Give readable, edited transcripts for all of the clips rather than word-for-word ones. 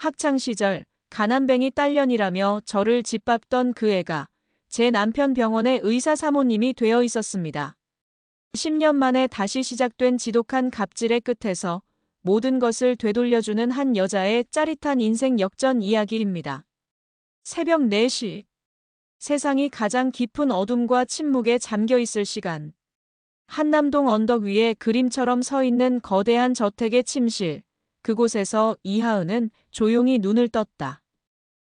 학창시절 가난뱅이 딸년이라며 저를 짓밟던 그 애가 제 남편 병원의 의사 사모님이 되어 있었습니다. 10년 만에 다시 시작된 지독한 갑질의 끝에서 모든 것을 되돌려주는 한 여자의 짜릿한 인생 역전 이야기입니다. 새벽 4시. 세상이 가장 깊은 어둠과 침묵에 잠겨 있을 시간. 한남동 언덕 위에 그림처럼 서 있는 거대한 저택의 침실. 그곳에서 이하은은 조용히 눈을 떴다.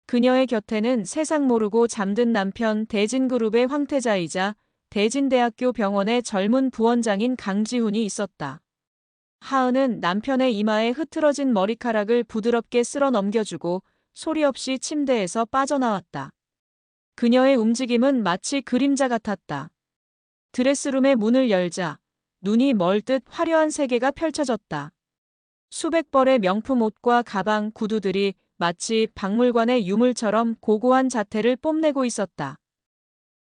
그녀의 곁에는 세상 모르고 잠든 남편 대진그룹의 황태자이자 대진대학교 병원의 젊은 부원장인 강지훈이 있었다. 하은은 남편의 이마에 흐트러진 머리카락을 부드럽게 쓸어 넘겨주고 소리 없이 침대에서 빠져나왔다. 그녀의 움직임은 마치 그림자 같았다. 드레스룸의 문을 열자 눈이 멀듯 화려한 세계가 펼쳐졌다. 수백 벌의 명품 옷과 가방, 구두들이 마치 박물관의 유물처럼 고고한 자태를 뽐내고 있었다.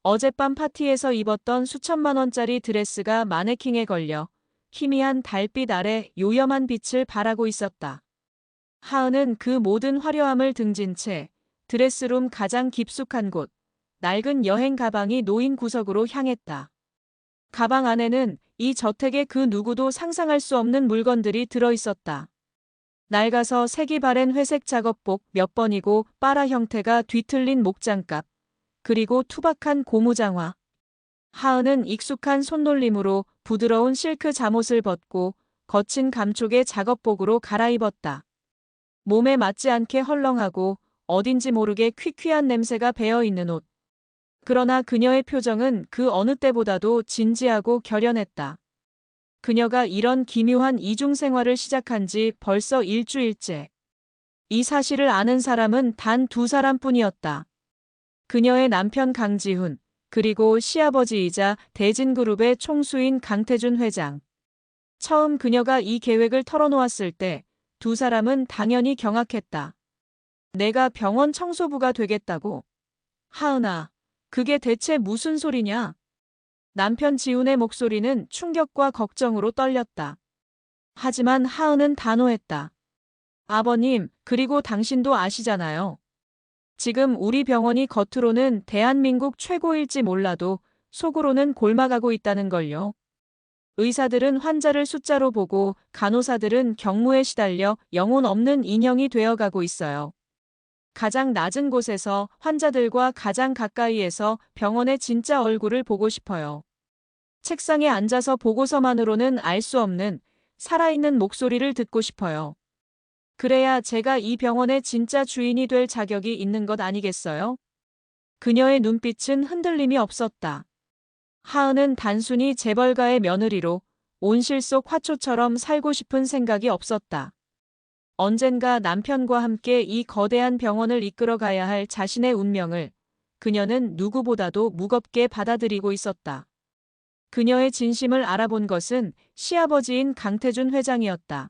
어젯밤 파티에서 입었던 수천만 원짜리 드레스가 마네킹에 걸려 희미한 달빛 아래 요염한 빛을 발하고 있었다. 하은은 그 모든 화려함을 등진 채 드레스룸 가장 깊숙한 곳, 낡은 여행 가방이 놓인 구석으로 향했다. 가방 안에는 이 저택의 그 누구도 상상할 수 없는 물건들이 들어있었다. 낡아서 색이 바랜 회색 작업복 몇 번이고 빨아 형태가 뒤틀린 목장갑, 그리고 투박한 고무장화. 하은은 익숙한 손놀림으로 부드러운 실크 잠옷을 벗고 거친 감촉의 작업복으로 갈아입었다. 몸에 맞지 않게 헐렁하고 어딘지 모르게 퀴퀴한 냄새가 배어있는 옷. 그러나 그녀의 표정은 그 어느 때보다도 진지하고 결연했다. 그녀가 이런 기묘한 이중 생활을 시작한 지 벌써 일주일째. 이 사실을 아는 사람은 단 2사람뿐이었다. 그녀의 남편 강지훈, 그리고 시아버지이자 대진그룹의 총수인 강태준 회장. 처음 그녀가 이 계획을 털어놓았을 때 2사람은 당연히 경악했다. 내가 병원 청소부가 되겠다고? 하은아, 그게 대체 무슨 소리냐? 남편 지훈의 목소리는 충격과 걱정으로 떨렸다. 하지만 하은은 단호했다. 아버님, 그리고 당신도 아시잖아요. 지금 우리 병원이 겉으로는 대한민국 최고일지 몰라도 속으로는 골마가고 있다는 걸요. 의사들은 환자를 숫자로 보고 간호사들은 경무에 시달려 영혼 없는 인형이 되어가고 있어요. 가장 낮은 곳에서 환자들과 가장 가까이에서 병원의 진짜 얼굴을 보고 싶어요. 책상에 앉아서 보고서만으로는 알 수 없는 살아있는 목소리를 듣고 싶어요. 그래야 제가 이 병원의 진짜 주인이 될 자격이 있는 것 아니겠어요? 그녀의 눈빛은 흔들림이 없었다. 하은은 단순히 재벌가의 며느리로 온실 속 화초처럼 살고 싶은 생각이 없었다. 언젠가 남편과 함께 이 거대한 병원을 이끌어 가야 할 자신의 운명을 그녀는 누구보다도 무겁게 받아들이고 있었다. 그녀의 진심을 알아본 것은 시아버지인 강태준 회장이었다.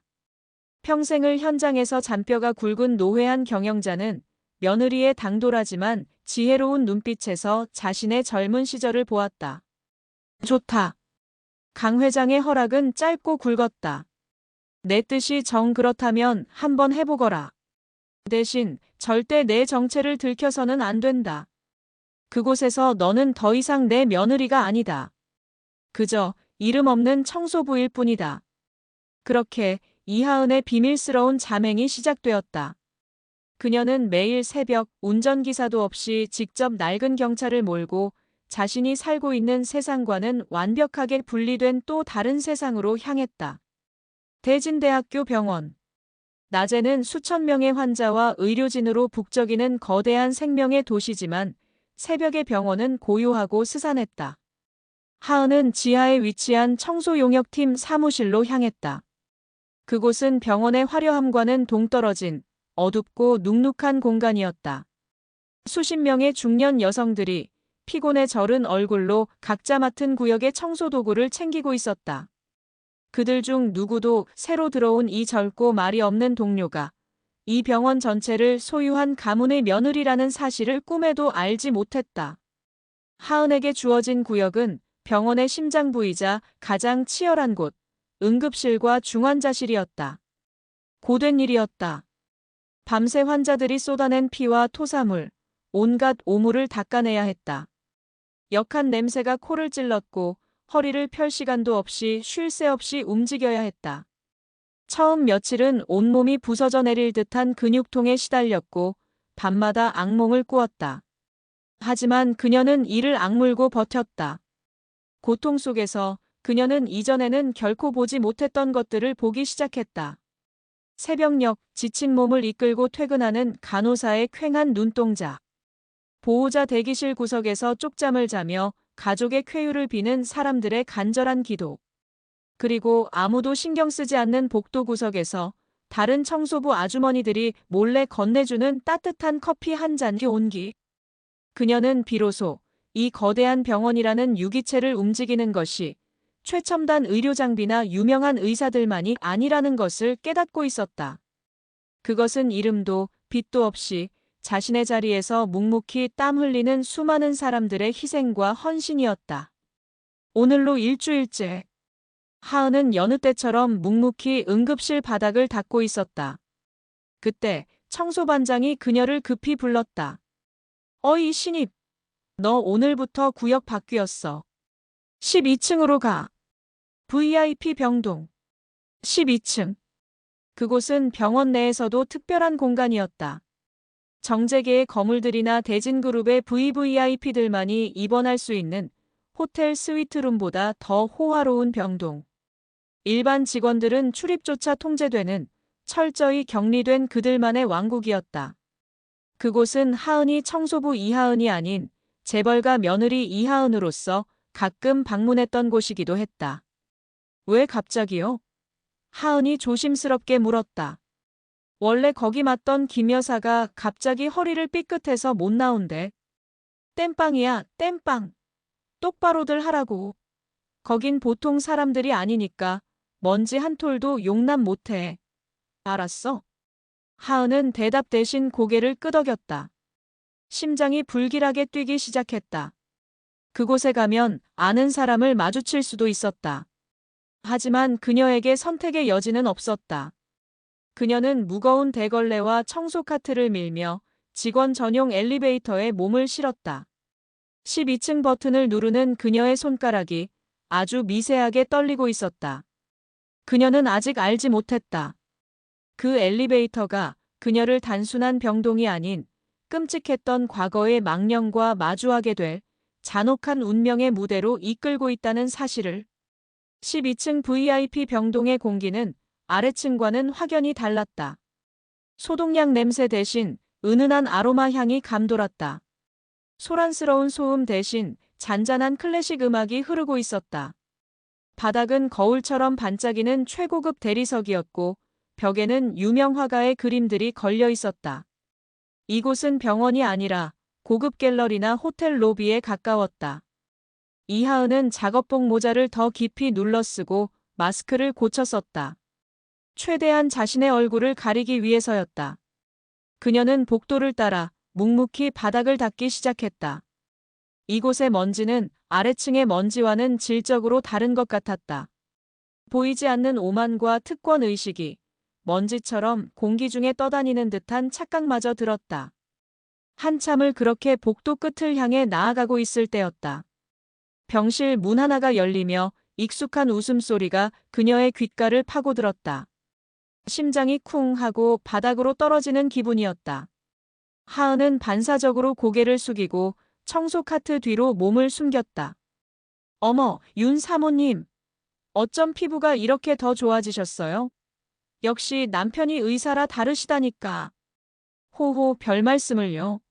평생을 현장에서 잔뼈가 굵은 노회한 경영자는 며느리의 당돌하지만 지혜로운 눈빛에서 자신의 젊은 시절을 보았다. 좋다. 강 회장의 허락은 짧고 굵었다. 내 뜻이 정 그렇다면 한번 해보거라. 대신 절대 내 정체를 들켜서는 안 된다. 그곳에서 너는 더 이상 내 며느리가 아니다. 그저 이름 없는 청소부일 뿐이다. 그렇게 이하은의 비밀스러운 자맹이 시작되었다. 그녀는 매일 새벽 운전기사도 없이 직접 낡은 경차를 몰고 자신이 살고 있는 세상과는 완벽하게 분리된 또 다른 세상으로 향했다. 대진대학교 병원. 낮에는 수천 명의 환자와 의료진으로 북적이는 거대한 생명의 도시지만 새벽의 병원은 고요하고 스산했다. 하은은 지하에 위치한 청소용역팀 사무실로 향했다. 그곳은 병원의 화려함과는 동떨어진 어둡고 눅눅한 공간이었다. 수십 명의 중년 여성들이 피곤에 절은 얼굴로 각자 맡은 구역의 청소도구를 챙기고 있었다. 그들 중 누구도 새로 들어온 이 젊고 말이 없는 동료가 이 병원 전체를 소유한 가문의 며느리라는 사실을 꿈에도 알지 못했다. 하은에게 주어진 구역은 병원의 심장부이자 가장 치열한 곳, 응급실과 중환자실이었다. 고된 일이었다. 밤새 환자들이 쏟아낸 피와 토사물, 온갖 오물을 닦아내야 했다. 역한 냄새가 코를 찔렀고 허리를 펼 시간도 없이 쉴 새 없이 움직여야 했다. 처음 며칠은 온몸이 부서져 내릴 듯한 근육통에 시달렸고 밤마다 악몽을 꾸었다. 하지만 그녀는 이를 악물고 버텼다. 고통 속에서 그녀는 이전에는 결코 보지 못했던 것들을 보기 시작했다. 새벽녘 지친 몸을 이끌고 퇴근하는 간호사의 퀭한 눈동자. 보호자 대기실 구석에서 쪽잠을 자며 가족의 쾌유를 비는 사람들의 간절한 기도. 그리고 아무도 신경 쓰지 않는 복도 구석에서 다른 청소부 아주머니들이 몰래 건네주는 따뜻한 커피 한 잔의 온기. 그녀는 비로소 이 거대한 병원이라는 유기체를 움직이는 것이 최첨단 의료 장비나 유명한 의사들만이 아니라는 것을 깨닫고 있었다. 그것은 이름도 빛도 없이 자신의 자리에서 묵묵히 땀 흘리는 수많은 사람들의 희생과 헌신이었다. 오늘로 일주일째. 하은은 여느 때처럼 묵묵히 응급실 바닥을 닦고 있었다. 그때 청소반장이 그녀를 급히 불렀다. 어이 신입, 너 오늘부터 구역 바뀌었어. 12층으로 가. VIP 병동. 12층. 그곳은 병원 내에서도 특별한 공간이었다. 정재계의 거물들이나 대진그룹의 VVIP들만이 입원할 수 있는 호텔 스위트룸보다 더 호화로운 병동. 일반 직원들은 출입조차 통제되는 철저히 격리된 그들만의 왕국이었다. 그곳은 하은이 청소부 이하은이 아닌 재벌가 며느리 이하은으로서 가끔 방문했던 곳이기도 했다. 왜 갑자기요? 하은이 조심스럽게 물었다. 원래 거기 맞던 김 여사가 갑자기 허리를 삐끗해서 못 나온대. 땜빵이야, 땜빵. 똑바로들 하라고. 거긴 보통 사람들이 아니니까 먼지 한 톨도 용납 못해. 알았어? 하은은 대답 대신 고개를 끄덕였다. 심장이 불길하게 뛰기 시작했다. 그곳에 가면 아는 사람을 마주칠 수도 있었다. 하지만 그녀에게 선택의 여지는 없었다. 그녀는 무거운 대걸레와 청소 카트를 밀며 직원 전용 엘리베이터에 몸을 실었다. 12층 버튼을 누르는 그녀의 손가락이 아주 미세하게 떨리고 있었다. 그녀는 아직 알지 못했다. 그 엘리베이터가 그녀를 단순한 병동이 아닌 끔찍했던 과거의 망령과 마주하게 될 잔혹한 운명의 무대로 이끌고 있다는 사실을. 12층 VIP 병동의 공기는 아래층과는 확연히 달랐다. 소독약 냄새 대신 은은한 아로마 향이 감돌았다. 소란스러운 소음 대신 잔잔한 클래식 음악이 흐르고 있었다. 바닥은 거울처럼 반짝이는 최고급 대리석이었고 벽에는 유명 화가의 그림들이 걸려 있었다. 이곳은 병원이 아니라 고급 갤러리나 호텔 로비에 가까웠다. 이하은은 작업복 모자를 더 깊이 눌러쓰고 마스크를 고쳐 썼다. 최대한 자신의 얼굴을 가리기 위해서였다. 그녀는 복도를 따라 묵묵히 바닥을 닦기 시작했다. 이곳의 먼지는 아래층의 먼지와는 질적으로 다른 것 같았다. 보이지 않는 오만과 특권의식이 먼지처럼 공기 중에 떠다니는 듯한 착각마저 들었다. 한참을 그렇게 복도 끝을 향해 나아가고 있을 때였다. 병실 문 하나가 열리며 익숙한 웃음소리가 그녀의 귓가를 파고들었다. 심장이 쿵 하고 바닥으로 떨어지는 기분이었다. 하은은 반사적으로 고개를 숙이고 청소 카트 뒤로 몸을 숨겼다. 어머, 윤 사모님. 어쩜 피부가 이렇게 더 좋아지셨어요? 역시 남편이 의사라 다르시다니까. 호호, 별 말씀을요.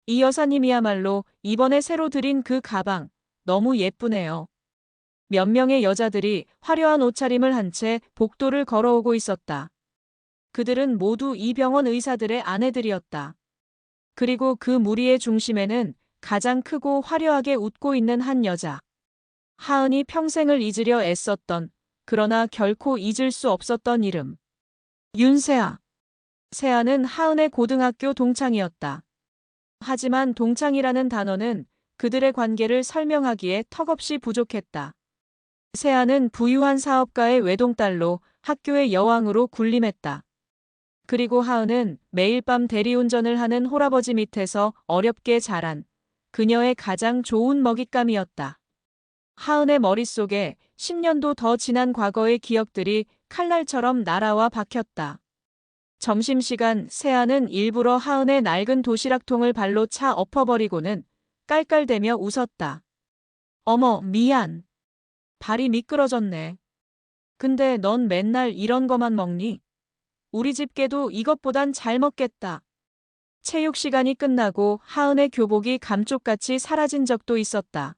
이 여사님이야말로 이번에 새로 들인 그 가방, 너무 예쁘네요. 몇 명의 여자들이 화려한 옷차림을 한 채 복도를 걸어오고 있었다. 그들은 모두 이 병원 의사들의 아내들이었다. 그리고 그 무리의 중심에는 가장 크고 화려하게 웃고 있는 한 여자. 하은이 평생을 잊으려 애썼던, 그러나 결코 잊을 수 없었던 이름. 윤세아. 세아는 하은의 고등학교 동창이었다. 하지만 동창이라는 단어는 그들의 관계를 설명하기에 턱없이 부족했다. 세아는 부유한 사업가의 외동딸로 학교의 여왕으로 군림했다. 그리고 하은은 매일 밤 대리운전을 하는 홀아버지 밑에서 어렵게 자란 그녀의 가장 좋은 먹잇감이었다. 하은의 머릿속에 10년도 더 지난 과거의 기억들이 칼날처럼 날아와 박혔다. 점심시간 세아는 일부러 하은의 낡은 도시락통을 발로 차 엎어버리고는 깔깔대며 웃었다. 어머, 미안. 발이 미끄러졌네. 근데 넌 맨날 이런 거만 먹니? 우리 집 개도 이것보단 잘 먹겠다. 체육 시간이 끝나고 하은의 교복이 감쪽같이 사라진 적도 있었다.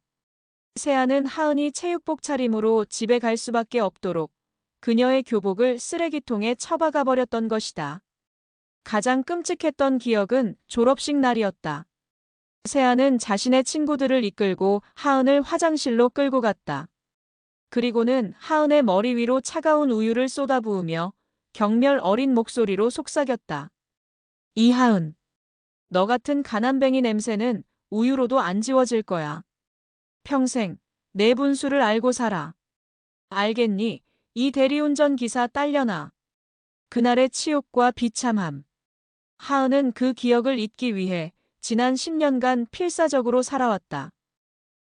세아는 하은이 체육복 차림으로 집에 갈 수밖에 없도록 그녀의 교복을 쓰레기통에 처박아 버렸던 것이다. 가장 끔찍했던 기억은 졸업식 날이었다. 세아는 자신의 친구들을 이끌고 하은을 화장실로 끌고 갔다. 그리고는 하은의 머리 위로 차가운 우유를 쏟아부으며 경멸 어린 목소리로 속삭였다. 이하은, 너 같은 가난뱅이 냄새는 우유로도 안 지워질 거야. 평생 내 분수를 알고 살아. 알겠니? 이 대리운전 기사 딸려나. 그날의 치욕과 비참함. 하은은 그 기억을 잊기 위해 지난 10년간 필사적으로 살아왔다.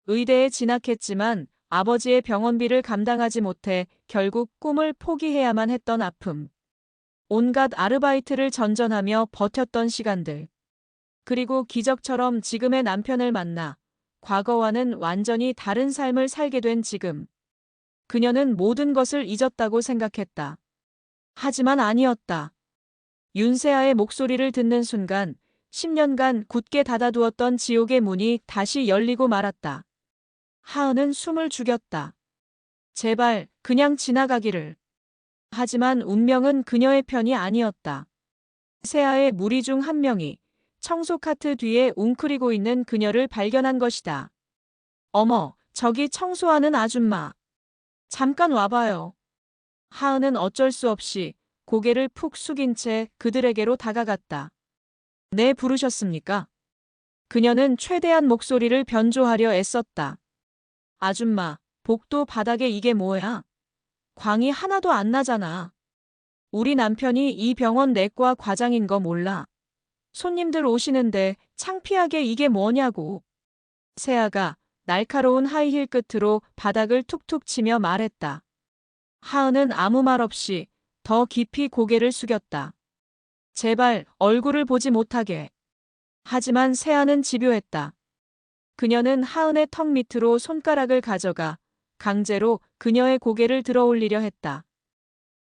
의대에 진학했지만 아버지의 병원비를 감당하지 못해 결국 꿈을 포기해야만 했던 아픔. 온갖 아르바이트를 전전하며 버텼던 시간들. 그리고 기적처럼 지금의 남편을 만나 과거와는 완전히 다른 삶을 살게 된 지금. 그녀는 모든 것을 잊었다고 생각했다. 하지만 아니었다. 윤세아의 목소리를 듣는 순간 10년간 굳게 닫아두었던 지옥의 문이 다시 열리고 말았다. 하은은 숨을 죽였다. 제발 그냥 지나가기를. 하지만 운명은 그녀의 편이 아니었다. 세아의 무리 중 한 명이 청소 카트 뒤에 웅크리고 있는 그녀를 발견한 것이다. 어머, 저기 청소하는 아줌마. 잠깐 와봐요. 하은은 어쩔 수 없이 고개를 푹 숙인 채 그들에게로 다가갔다. 네, 부르셨습니까? 그녀는 최대한 목소리를 변조하려 애썼다. 아줌마, 복도 바닥에 이게 뭐야? 광이 하나도 안 나잖아. 우리 남편이 이 병원 내과 과장인 거 몰라. 손님들 오시는데 창피하게 이게 뭐냐고. 세아가 날카로운 하이힐 끝으로 바닥을 툭툭 치며 말했다. 하은은 아무 말 없이 더 깊이 고개를 숙였다. 제발 얼굴을 보지 못하게. 하지만 세아는 집요했다. 그녀는 하은의 턱 밑으로 손가락을 가져가 강제로 그녀의 고개를 들어올리려 했다.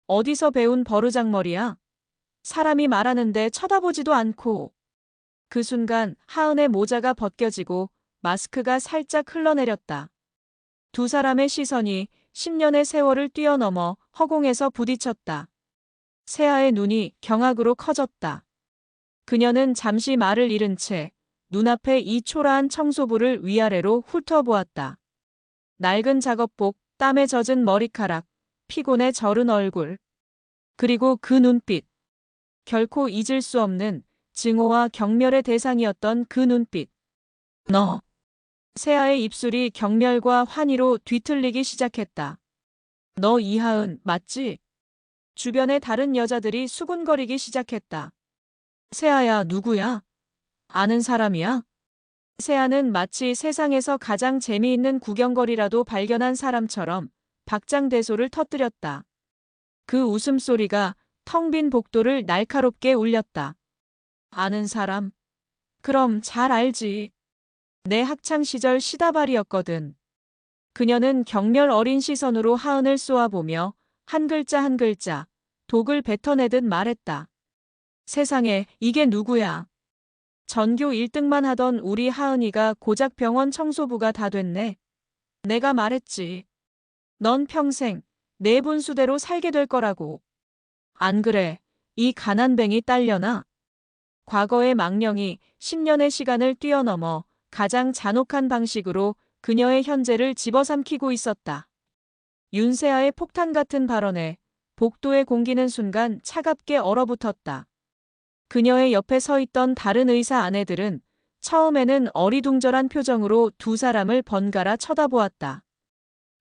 어디서 배운 버르장머리야? 사람이 말하는데 쳐다보지도 않고. 그 순간 하은의 모자가 벗겨지고 마스크가 살짝 흘러내렸다. 두 사람의 시선이 10년의 세월을 뛰어넘어 허공에서 부딪혔다. 세아의 눈이 경악으로 커졌다. 그녀는 잠시 말을 잃은 채 눈앞에 이 초라한 청소부를 위아래로 훑어보았다. 낡은 작업복, 땀에 젖은 머리카락, 피곤에 절은 얼굴. 그리고 그 눈빛. 결코 잊을 수 없는 증오와 경멸의 대상이었던 그 눈빛. 너. 세아의 입술이 경멸과 환희로 뒤틀리기 시작했다. 너 이하은 맞지? 주변의 다른 여자들이 수군거리기 시작했다. 세아야, 누구야? 아는 사람이야? 세아는 마치 세상에서 가장 재미있는 구경거리라도 발견한 사람처럼 박장대소를 터뜨렸다. 그 웃음소리가 텅 빈 복도를 날카롭게 울렸다. 아는 사람? 그럼 잘 알지. 내 학창시절 시다발이었거든. 그녀는 경멸 어린 시선으로 하은을 쏘아보며 한 글자 한 글자 독을 뱉어내듯 말했다. 세상에, 이게 누구야? 전교 1등만 하던 우리 하은이가 고작 병원 청소부가 다 됐네. 내가 말했지. 넌 평생 내 분수대로 살게 될 거라고. 안 그래, 이 가난뱅이 딸려나? 과거의 망령이 10년의 시간을 뛰어넘어 가장 잔혹한 방식으로 그녀의 현재를 집어삼키고 있었다. 윤세아의 폭탄 같은 발언에 복도의 공기는 순간 차갑게 얼어붙었다. 그녀의 옆에 서 있던 다른 의사 아내들은 처음에는 어리둥절한 표정으로 두 사람을 번갈아 쳐다보았다.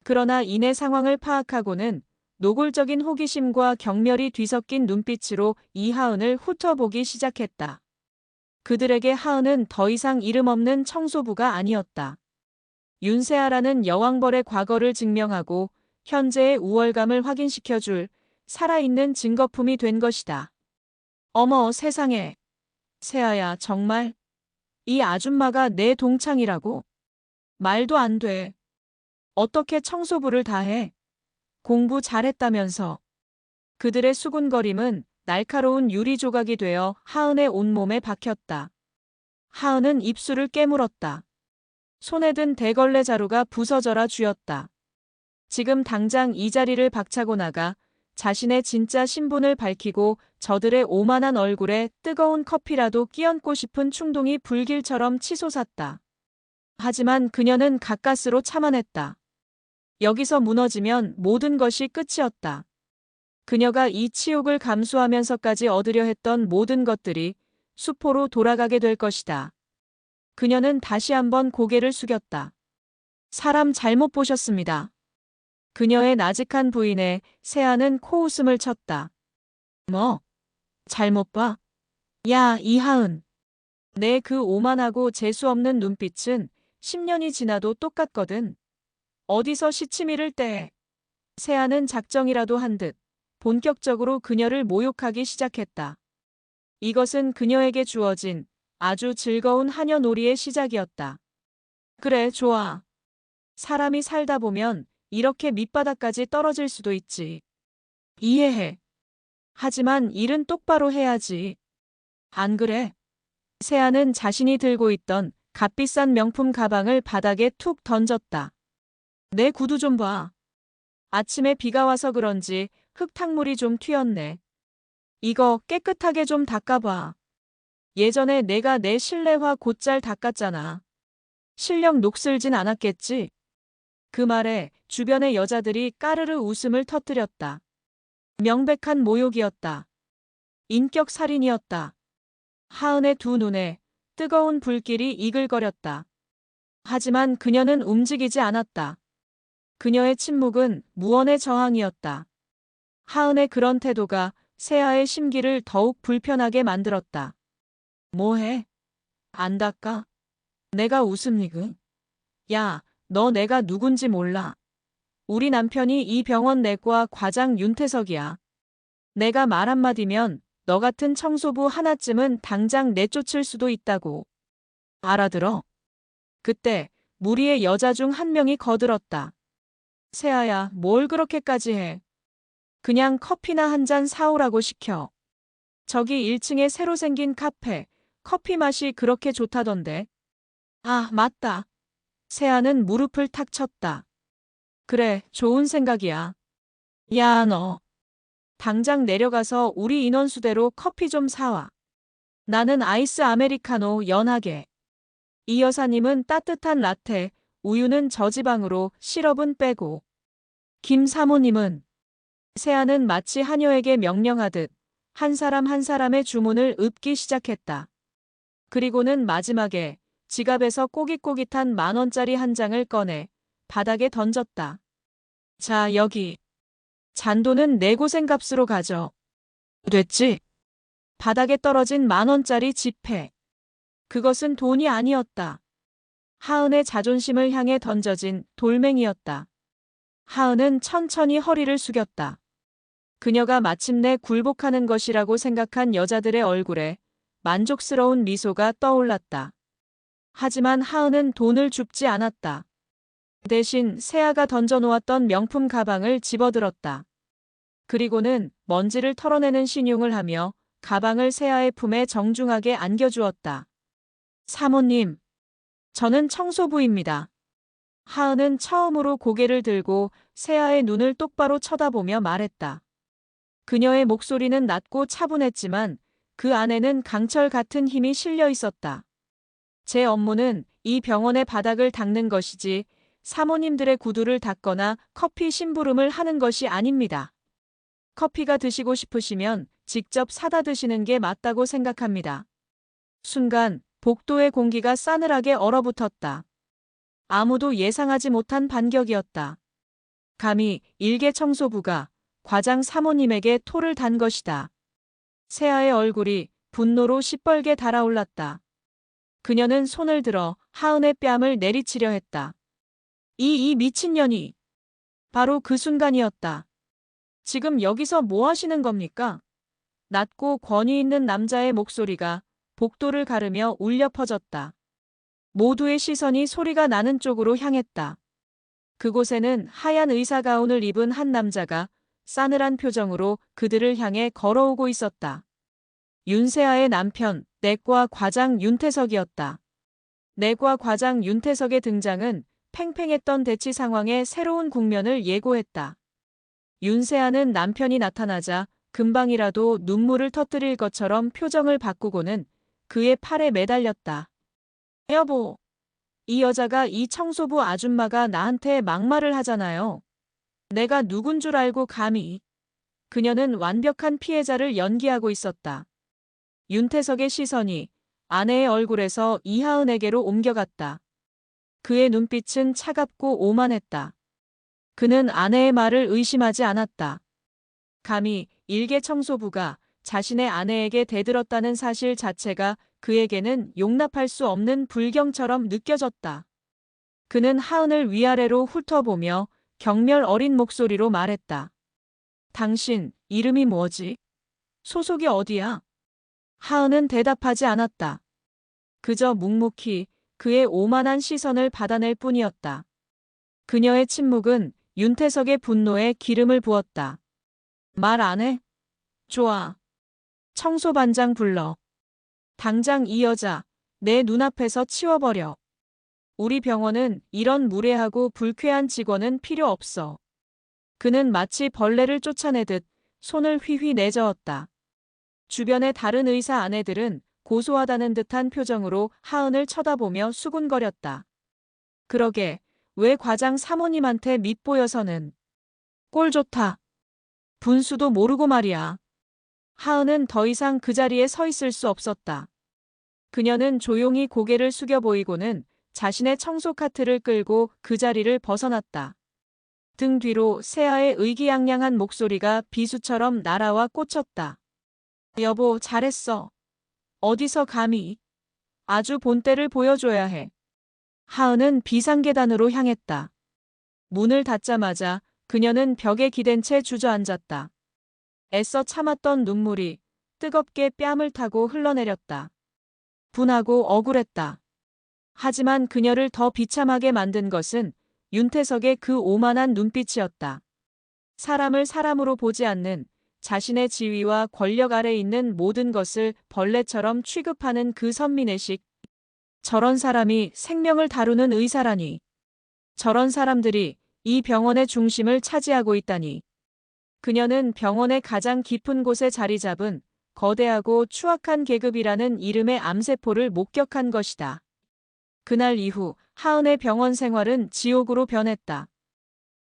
그러나 이내 상황을 파악하고는 노골적인 호기심과 경멸이 뒤섞인 눈빛으로 이하은을 훑어보기 시작했다. 그들에게 하은은 더 이상 이름 없는 청소부가 아니었다. 윤세아라는 여왕벌의 과거를 증명하고 현재의 우월감을 확인시켜줄 살아있는 증거품이 된 것이다. 어머 세상에. 세아야 정말? 이 아줌마가 내 동창이라고? 말도 안 돼. 어떻게 청소부를 다 해? 공부 잘했다면서. 그들의 수군거림은 날카로운 유리 조각이 되어 하은의 온몸에 박혔다. 하은은 입술을 깨물었다. 손에 든 대걸레 자루가 부서져라 쥐었다. 지금 당장 이 자리를 박차고 나가 자신의 진짜 신분을 밝히고 저들의 오만한 얼굴에 뜨거운 커피라도 끼얹고 싶은 충동이 불길처럼 치솟았다. 하지만 그녀는 가까스로 참아냈다. 여기서 무너지면 모든 것이 끝이었다. 그녀가 이 치욕을 감수하면서까지 얻으려 했던 모든 것들이 수포로 돌아가게 될 것이다. 그녀는 다시 한번 고개를 숙였다. 사람 잘못 보셨습니다. 그녀의 나직한 부인에 세아는 코웃음을 쳤다. 뭐? 잘못 봐? 야, 이하은. 내 그 오만하고 재수없는 눈빛은 10년이 지나도 똑같거든. 어디서 시치미를 떼? 세아는 작정이라도 한 듯 본격적으로 그녀를 모욕하기 시작했다. 이것은 그녀에게 주어진 아주 즐거운 하녀놀이의 시작이었다. 그래, 좋아. 사람이 살다 보면 이렇게 밑바닥까지 떨어질 수도 있지. 이해해. 하지만 일은 똑바로 해야지. 안 그래? 세아는 자신이 들고 있던 값비싼 명품 가방을 바닥에 툭 던졌다. 내 구두 좀 봐. 아침에 비가 와서 그런지 흙탕물이 좀 튀었네. 이거 깨끗하게 좀 닦아봐. 예전에 내가 내 실내화 곧잘 닦았잖아. 실력 녹슬진 않았겠지? 그 말에 주변의 여자들이 까르르 웃음을 터뜨렸다. 명백한 모욕이었다. 인격 살인이었다. 하은의 두 눈에 뜨거운 불길이 이글거렸다. 하지만 그녀는 움직이지 않았다. 그녀의 침묵은 무언의 저항이었다. 하은의 그런 태도가 세아의 심기를 더욱 불편하게 만들었다. 뭐해? 안 닦아? 내가 웃음니그? 야, 너 내가 누군지 몰라. 우리 남편이 이 병원 내과 과장 윤태석이야. 내가 말 한마디면 너 같은 청소부 하나쯤은 당장 내쫓을 수도 있다고. 알아들어? 그때 무리의 여자 중 한 명이 거들었다. 세아야, 뭘 그렇게까지 해? 그냥 커피나 한 잔 사오라고 시켜. 저기 1층에 새로 생긴 카페, 커피 맛이 그렇게 좋다던데. 아, 맞다. 세아는 무릎을 탁 쳤다. 그래, 좋은 생각이야. 야, 너. 당장 내려가서 우리 인원수대로 커피 좀 사와. 나는 아이스 아메리카노 연하게. 이 여사님은 따뜻한 라테, 우유는 저지방으로 시럽은 빼고. 김 사모님은. 세아는 마치 하녀에게 명령하듯 한 사람 한 사람의 주문을 읊기 시작했다. 그리고는 마지막에 지갑에서 꼬깃꼬깃한 10,000원짜리 한 장을 꺼내 바닥에 던졌다. 자, 여기. 잔돈은 내 고생값으로 가져. 됐지? 바닥에 떨어진 10,000원짜리 지폐. 그것은 돈이 아니었다. 하은의 자존심을 향해 던져진 돌멩이였다. 하은은 천천히 허리를 숙였다. 그녀가 마침내 굴복하는 것이라고 생각한 여자들의 얼굴에 만족스러운 미소가 떠올랐다. 하지만 하은은 돈을 줍지 않았다. 대신 세아가 던져놓았던 명품 가방을 집어들었다. 그리고는 먼지를 털어내는 신용을 하며 가방을 세아의 품에 정중하게 안겨주었다. 사모님, 저는 청소부입니다. 하은은 처음으로 고개를 들고 세아의 눈을 똑바로 쳐다보며 말했다. 그녀의 목소리는 낮고 차분했지만 그 안에는 강철 같은 힘이 실려 있었다. 제 업무는 이 병원의 바닥을 닦는 것이지 사모님들의 구두를 닦거나 커피 심부름을 하는 것이 아닙니다. 커피가 드시고 싶으시면 직접 사다 드시는 게 맞다고 생각합니다. 순간 복도의 공기가 싸늘하게 얼어붙었다. 아무도 예상하지 못한 반격이었다. 감히 일개 청소부가 과장 사모님에게 토를 단 것이다. 세아의 얼굴이 분노로 시뻘게 달아올랐다. 그녀는 손을 들어 하은의 뺨을 내리치려 했다. 이 미친년이. 바로 그 순간이었다. 지금 여기서 뭐 하시는 겁니까? 낮고 권위 있는 남자의 목소리가 복도를 가르며 울려 퍼졌다. 모두의 시선이 소리가 나는 쪽으로 향했다. 그곳에는 하얀 의사 가운을 입은 한 남자가 싸늘한 표정으로 그들을 향해 걸어오고 있었다. 윤세아의 남편, 내과 과장 윤태석이었다. 내과 과장 윤태석의 등장은 팽팽했던 대치 상황의 새로운 국면을 예고했다. 윤세아는 남편이 나타나자 금방이라도 눈물을 터뜨릴 것처럼 표정을 바꾸고는 그의 팔에 매달렸다. 여보, 이 여자가 이 청소부 아줌마가 나한테 막말을 하잖아요. 내가 누군 줄 알고 감히. 그녀는 완벽한 피해자를 연기하고 있었다. 윤태석의 시선이 아내의 얼굴에서 이하은에게로 옮겨갔다. 그의 눈빛은 차갑고 오만했다. 그는 아내의 말을 의심하지 않았다. 감히 일개 청소부가 자신의 아내에게 대들었다는 사실 자체가 그에게는 용납할 수 없는 불경처럼 느껴졌다. 그는 하은을 위아래로 훑어보며 경멸 어린 목소리로 말했다. 당신 이름이 뭐지? 소속이 어디야? 하은은 대답하지 않았다. 그저 묵묵히 그의 오만한 시선을 받아낼 뿐이었다. 그녀의 침묵은 윤태석의 분노에 기름을 부었다. 말 안 해? 좋아. 청소반장 불러. 당장 이 여자 내 눈앞에서 치워버려. 우리 병원은 이런 무례하고 불쾌한 직원은 필요 없어. 그는 마치 벌레를 쫓아내듯 손을 휘휘 내저었다. 주변의 다른 의사 아내들은 고소하다는 듯한 표정으로 하은을 쳐다보며 수군거렸다. 그러게 왜 과장 사모님한테 밉보여서는. 꼴 좋다. 분수도 모르고 말이야. 하은은 더 이상 그 자리에 서 있을 수 없었다. 그녀는 조용히 고개를 숙여 보이고는 자신의 청소 카트를 끌고 그 자리를 벗어났다. 등 뒤로 세아의 의기양양한 목소리가 비수처럼 날아와 꽂혔다. 여보, 잘했어. 어디서 감히. 아주 본때를 보여줘야 해. 하은은 비상계단으로 향했다. 문을 닫자마자 그녀는 벽에 기댄 채 주저앉았다. 애써 참았던 눈물이 뜨겁게 뺨을 타고 흘러내렸다. 분하고 억울했다. 하지만 그녀를 더 비참하게 만든 것은 윤태석의 그 오만한 눈빛이었다. 사람을 사람으로 보지 않는 자신의 지위와 권력 아래 있는 모든 것을 벌레처럼 취급하는 그 선민의식. 저런 사람이 생명을 다루는 의사라니. 저런 사람들이 이 병원의 중심을 차지하고 있다니. 그녀는 병원의 가장 깊은 곳에 자리 잡은 거대하고 추악한 계급이라는 이름의 암세포를 목격한 것이다. 그날 이후 하은의 병원 생활은 지옥으로 변했다.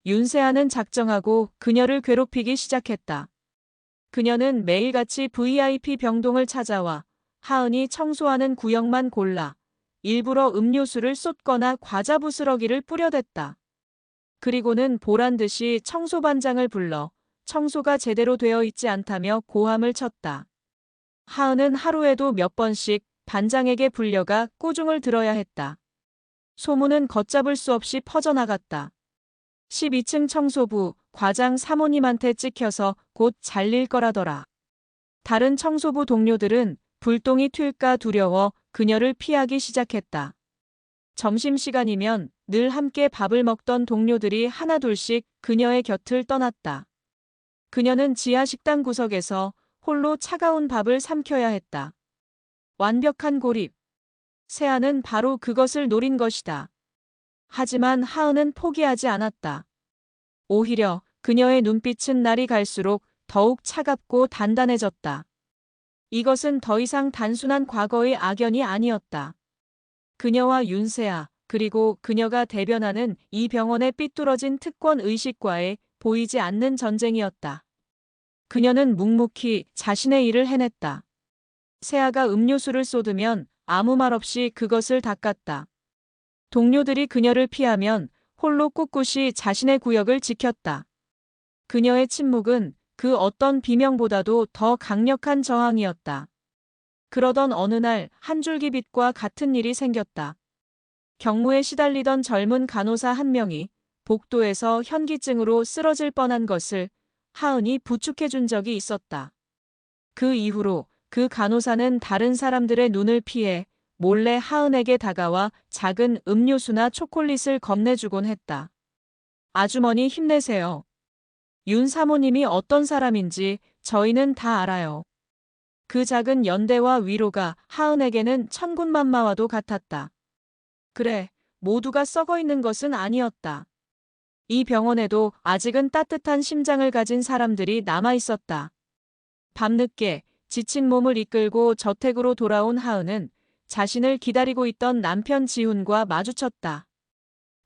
윤세아는 작정하고 그녀를 괴롭히기 시작했다. 그녀는 매일같이 VIP 병동을 찾아와 하은이 청소하는 구역만 골라 일부러 음료수를 쏟거나 과자 부스러기를 뿌려댔다. 그리고는 보란듯이 청소반장을 불러 청소가 제대로 되어 있지 않다며 고함을 쳤다. 하은은 하루에도 몇 번씩 반장에게 불려가 꾸중을 들어야 했다. 소문은 걷잡을 수 없이 퍼져나갔다. 12층 청소부 과장 사모님한테 찍혀서 곧 잘릴 거라더라. 다른 청소부 동료들은 불똥이 튈까 두려워 그녀를 피하기 시작했다. 점심시간이면 늘 함께 밥을 먹던 동료들이 하나둘씩 그녀의 곁을 떠났다. 그녀는 지하 식당 구석에서 홀로 차가운 밥을 삼켜야 했다. 완벽한 고립. 세아는 바로 그것을 노린 것이다. 하지만 하은은 포기하지 않았다. 오히려 그녀의 눈빛은 날이 갈수록 더욱 차갑고 단단해졌다. 이것은 더 이상 단순한 과거의 악연이 아니었다. 그녀와 윤세아, 그리고 그녀가 대변하는 이 병원의 삐뚤어진 특권 의식과의 보이지 않는 전쟁이었다. 그녀는 묵묵히 자신의 일을 해냈다. 세아가 음료수를 쏟으면 아무 말 없이 그것을 닦았다. 동료들이 그녀를 피하면 홀로 꿋꿋이 자신의 구역을 지켰다. 그녀의 침묵은 그 어떤 비명보다도 더 강력한 저항이었다. 그러던 어느 날 한 줄기 빛과 같은 일이 생겼다. 경무에 시달리던 젊은 간호사 한 명이 복도에서 현기증으로 쓰러질 뻔한 것을 하은이 부축해 준 적이 있었다. 그 이후로 그 간호사는 다른 사람들의 눈을 피해 몰래 하은에게 다가와 작은 음료수나 초콜릿을 건네주곤 했다. 아주머니 힘내세요. 윤 사모님이 어떤 사람인지 저희는 다 알아요. 그 작은 연대와 위로가 하은에게는 천군만마와도 같았다. 그래, 모두가 썩어 있는 것은 아니었다. 이 병원에도 아직은 따뜻한 심장을 가진 사람들이 남아 있었다. 밤늦게 지친 몸을 이끌고 저택으로 돌아온 하은은 자신을 기다리고 있던 남편 지훈과 마주쳤다.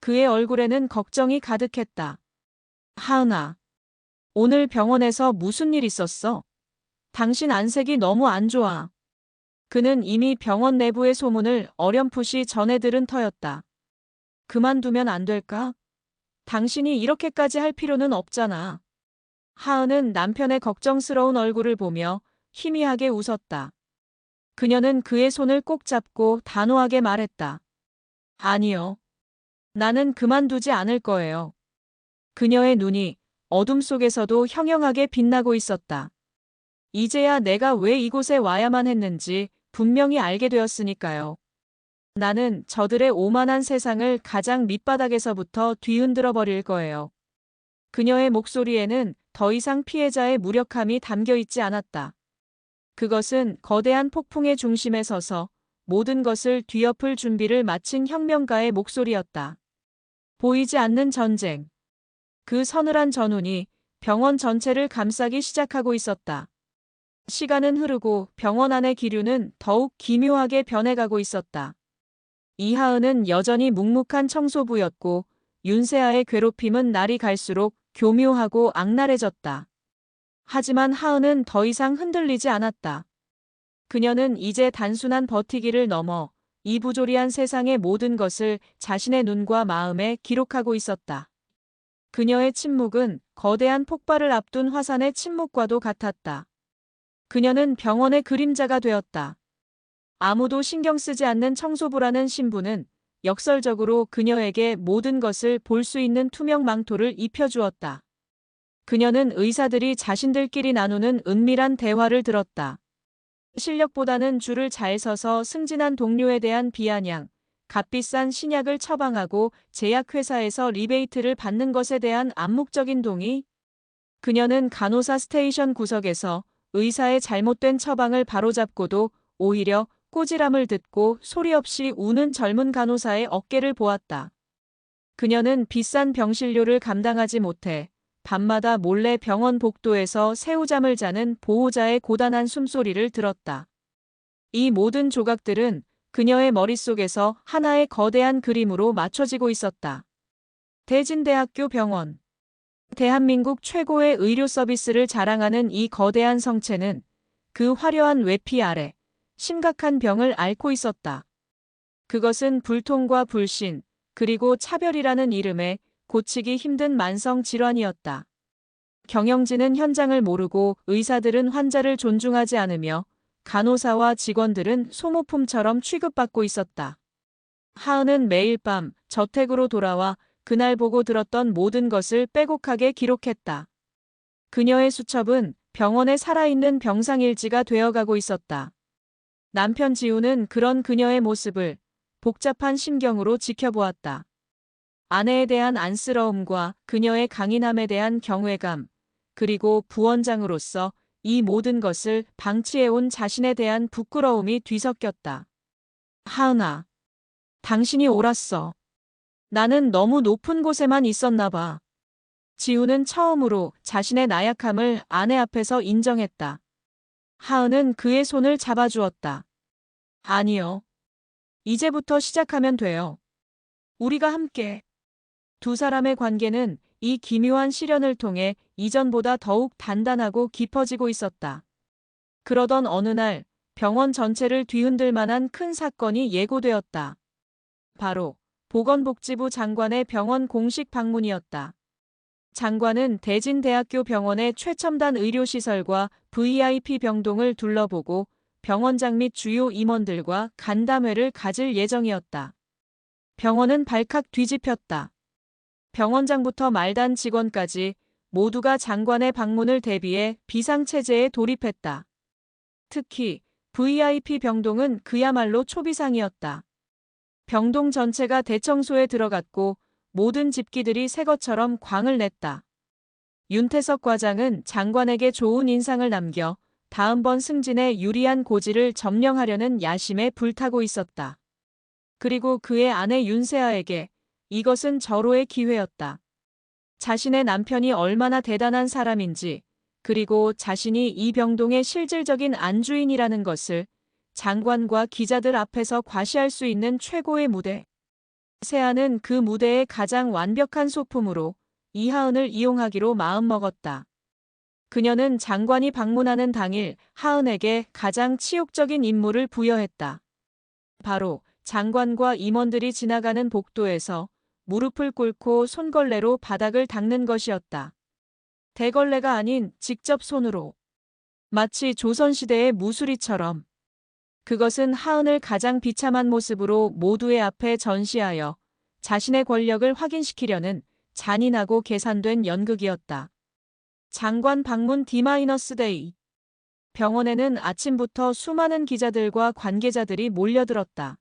그의 얼굴에는 걱정이 가득했다. 하은아, 오늘 병원에서 무슨 일 있었어? 당신 안색이 너무 안 좋아. 그는 이미 병원 내부의 소문을 어렴풋이 전해 들은 터였다. 그만두면 안 될까? 당신이 이렇게까지 할 필요는 없잖아. 하은은 남편의 걱정스러운 얼굴을 보며 희미하게 웃었다. 그녀는 그의 손을 꼭 잡고 단호하게 말했다. 아니요. 나는 그만두지 않을 거예요. 그녀의 눈이 어둠 속에서도 형형하게 빛나고 있었다. 이제야 내가 왜 이곳에 와야만 했는지 분명히 알게 되었으니까요. 나는 저들의 오만한 세상을 가장 밑바닥에서부터 뒤흔들어 버릴 거예요. 그녀의 목소리에는 더 이상 피해자의 무력함이 담겨 있지 않았다. 그것은 거대한 폭풍의 중심에 서서 모든 것을 뒤엎을 준비를 마친 혁명가의 목소리였다. 보이지 않는 전쟁. 그 서늘한 전운이 병원 전체를 감싸기 시작하고 있었다. 시간은 흐르고 병원 안의 기류는 더욱 기묘하게 변해가고 있었다. 이하은은 여전히 묵묵한 청소부였고 윤세아의 괴롭힘은 날이 갈수록 교묘하고 악랄해졌다. 하지만 하은은 더 이상 흔들리지 않았다. 그녀는 이제 단순한 버티기를 넘어 이 부조리한 세상의 모든 것을 자신의 눈과 마음에 기록하고 있었다. 그녀의 침묵은 거대한 폭발을 앞둔 화산의 침묵과도 같았다. 그녀는 병원의 그림자가 되었다. 아무도 신경 쓰지 않는 청소부라는 신분은 역설적으로 그녀에게 모든 것을 볼 수 있는 투명 망토를 입혀주었다. 그녀는 의사들이 자신들끼리 나누는 은밀한 대화를 들었다. 실력보다는 줄을 잘 서서 승진한 동료에 대한 비아냥, 값비싼 신약을 처방하고 제약회사에서 리베이트를 받는 것에 대한 암묵적인 동의. 그녀는 간호사 스테이션 구석에서 의사의 잘못된 처방을 바로잡고도 오히려 꼬지람을 듣고 소리 없이 우는 젊은 간호사의 어깨를 보았다. 그녀는 비싼 병실료를 감당하지 못해 밤마다 몰래 병원 복도에서 새우잠을 자는 보호자의 고단한 숨소리를 들었다. 이 모든 조각들은 그녀의 머릿속에서 하나의 거대한 그림으로 맞춰지고 있었다. 대진대학교 병원. 대한민국 최고의 의료 서비스를 자랑하는 이 거대한 성체는 그 화려한 외피 아래 심각한 병을 앓고 있었다. 그것은 불통과 불신, 그리고 차별이라는 이름의 고치기 힘든 만성 질환이었다. 경영진은 현장을 모르고 의사들은 환자를 존중하지 않으며 간호사와 직원들은 소모품처럼 취급받고 있었다. 하은은 매일 밤 저택으로 돌아와 그날 보고 들었던 모든 것을 빼곡하게 기록했다. 그녀의 수첩은 병원에 살아있는 병상일지가 되어가고 있었다. 남편 지우는 그런 그녀의 모습을 복잡한 심경으로 지켜보았다. 아내에 대한 안쓰러움과 그녀의 강인함에 대한 경외감, 그리고 부원장으로서 이 모든 것을 방치해온 자신에 대한 부끄러움이 뒤섞였다. 하은아, 당신이 옳았어. 나는 너무 높은 곳에만 있었나 봐. 지우는 처음으로 자신의 나약함을 아내 앞에서 인정했다. 하은은 그의 손을 잡아주었다. 아니요. 이제부터 시작하면 돼요. 우리가 함께. 두 사람의 관계는 이 기묘한 시련을 통해 이전보다 더욱 단단하고 깊어지고 있었다. 그러던 어느 날 병원 전체를 뒤흔들 만한 큰 사건이 예고되었다. 바로 보건복지부 장관의 병원 공식 방문이었다. 장관은 대진대학교 병원의 최첨단 의료시설과 VIP 병동을 둘러보고 병원장 및 주요 임원들과 간담회를 가질 예정이었다. 병원은 발칵 뒤집혔다. 병원장부터 말단 직원까지 모두가 장관의 방문을 대비해 비상체제에 돌입했다. 특히 VIP 병동은 그야말로 초비상이었다. 병동 전체가 대청소에 들어갔고 모든 집기들이 새 것처럼 광을 냈다. 윤태석 과장은 장관에게 좋은 인상을 남겨 다음번 승진에 유리한 고지를 점령하려는 야심에 불타고 있었다. 그리고 그의 아내 윤세아에게 이것은 절호의 기회였다. 자신의 남편이 얼마나 대단한 사람인지, 그리고 자신이 이 병동의 실질적인 안주인이라는 것을 장관과 기자들 앞에서 과시할 수 있는 최고의 무대. 세아는 그 무대의 가장 완벽한 소품으로 이하은을 이용하기로 마음먹었다. 그녀는 장관이 방문하는 당일 하은에게 가장 치욕적인 임무를 부여했다. 바로 장관과 임원들이 지나가는 복도에서 무릎을 꿇고 손걸레로 바닥을 닦는 것이었다. 대걸레가 아닌 직접 손으로. 마치 조선시대의 무수리처럼. 그것은 하은을 가장 비참한 모습으로 모두의 앞에 전시하여 자신의 권력을 확인시키려는 잔인하고 계산된 연극이었다. 장관 방문 D-데이. 병원에는 아침부터 수많은 기자들과 관계자들이 몰려들었다.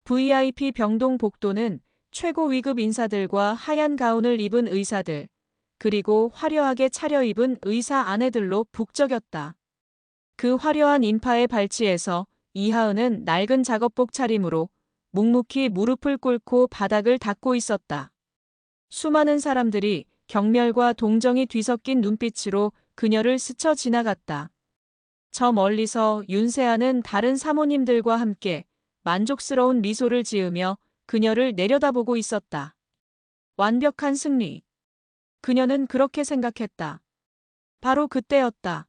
VIP 병동 복도는 최고 위급 인사들과 하얀 가운을 입은 의사들, 그리고 화려하게 차려입은 의사 아내들로 북적였다. 그 화려한 인파의 발치에서 이하은은 낡은 작업복 차림으로 묵묵히 무릎을 꿇고 바닥을 닦고 있었다. 수많은 사람들이 경멸과 동정이 뒤섞인 눈빛으로 그녀를 스쳐 지나갔다. 저 멀리서 윤세아는 다른 사모님들과 함께 만족스러운 미소를 지으며 그녀를 내려다보고 있었다. 완벽한 승리. 그녀는 그렇게 생각했다. 바로 그때였다.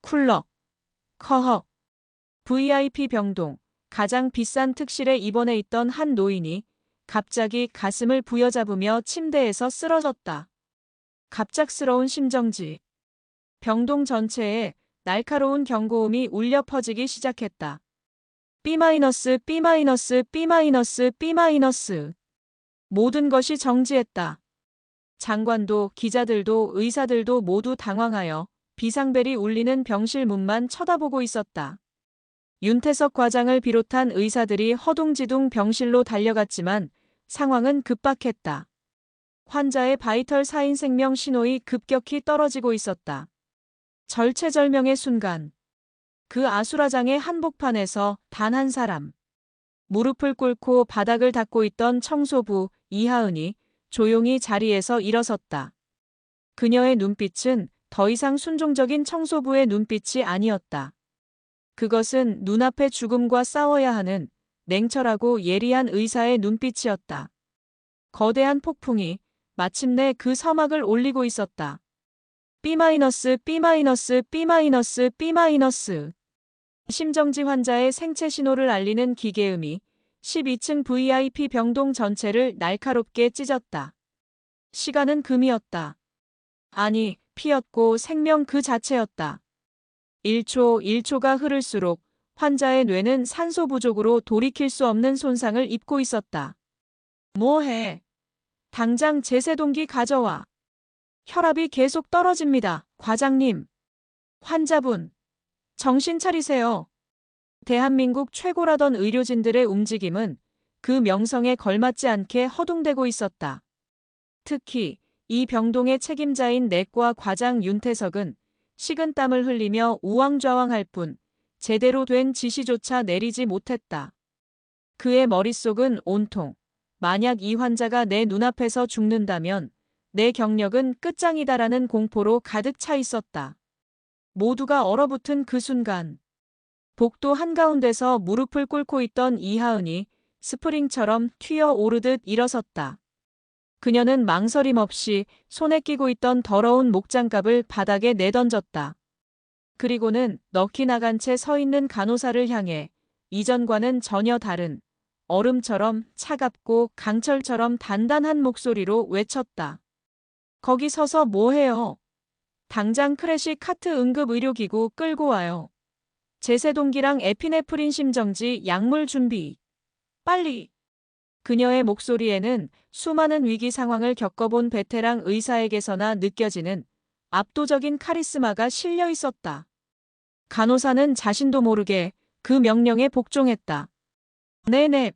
쿨럭. 커헉. VIP 병동, 가장 비싼 특실에 입원해 있던 한 노인이 갑자기 가슴을 부여잡으며 침대에서 쓰러졌다. 갑작스러운 심정지. 병동 전체에 날카로운 경고음이 울려 퍼지기 시작했다. B-, B-, B-, B-. 모든 것이 정지했다. 장관도 기자들도 의사들도 모두 당황하여 비상벨이 울리는 병실 문만 쳐다보고 있었다. 윤태석 과장을 비롯한 의사들이 허둥지둥 병실로 달려갔지만 상황은 급박했다. 환자의 바이털 사인 생명 신호가 급격히 떨어지고 있었다. 절체절명의 순간. 그 아수라장의 한복판에서 단 한 사람. 무릎을 꿇고 바닥을 닦고 있던 청소부 이하은이 조용히 자리에서 일어섰다. 그녀의 눈빛은 더 이상 순종적인 청소부의 눈빛이 아니었다. 그것은 눈앞의 죽음과 싸워야 하는 냉철하고 예리한 의사의 눈빛이었다. 거대한 폭풍이 마침내 그 서막을 올리고 있었다. B-, B-, B-, B-. 심정지 환자의 생체 신호를 알리는 기계음이 12층 VIP 병동 전체를 날카롭게 찢었다. 시간은 금이었다. 아니, 피였고 생명 그 자체였다. 1초 1초가 흐를수록 환자의 뇌는 산소 부족으로 돌이킬 수 없는 손상을 입고 있었다. 뭐해? 당장 제세동기 가져와. 혈압이 계속 떨어집니다, 과장님. 환자분, 정신 차리세요. 대한민국 최고라던 의료진들의 움직임은 그 명성에 걸맞지 않게 허둥대고 있었다. 특히 이 병동의 책임자인 내과 과장 윤태석은 식은땀을 흘리며 우왕좌왕할 뿐 제대로 된 지시조차 내리지 못했다. 그의 머릿속은 온통 만약 이 환자가 내 눈앞에서 죽는다면 내 경력은 끝장이다라는 공포로 가득 차 있었다. 모두가 얼어붙은 그 순간 복도 한가운데서 무릎을 꿇고 있던 이하은이 스프링처럼 튀어오르듯 일어섰다. 그녀는 망설임 없이 손에 끼고 있던 더러운 목장갑을 바닥에 내던졌다. 그리고는 넋이 나간 채 서 있는 간호사를 향해 이전과는 전혀 다른 얼음처럼 차갑고 강철처럼 단단한 목소리로 외쳤다. 거기 서서 뭐 해요? 당장 크래시 카트 응급의료기구 끌고 와요. 제세동기랑 에피네프린 심정지 약물 준비. 빨리. 그녀의 목소리에는 수많은 위기 상황을 겪어본 베테랑 의사에게서나 느껴지는 압도적인 카리스마가 실려 있었다. 간호사는 자신도 모르게 그 명령에 복종했다. 네네.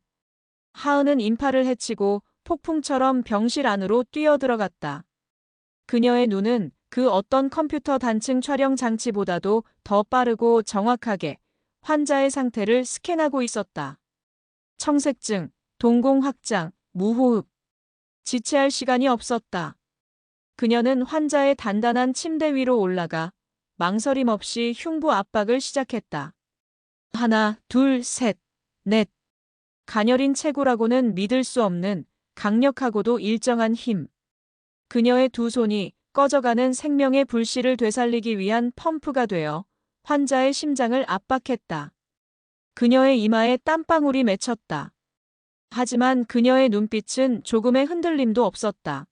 하은은 인파를 헤치고 폭풍처럼 병실 안으로 뛰어들어갔다. 그녀의 눈은 그 어떤 컴퓨터 단층 촬영 장치보다도 더 빠르고 정확하게 환자의 상태를 스캔하고 있었다. 청색증, 동공 확장, 무호흡. 지체할 시간이 없었다. 그녀는 환자의 단단한 침대 위로 올라가 망설임 없이 흉부 압박을 시작했다. 하나, 둘, 셋, 넷. 가녀린 체구라고는 믿을 수 없는 강력하고도 일정한 힘. 그녀의 두 손이 꺼져가는 생명의 불씨를 되살리기 위한 펌프가 되어 환자의 심장을 압박했다. 그녀의 이마에 땀방울이 맺혔다. 하지만 그녀의 눈빛은 조금의 흔들림도 없었다.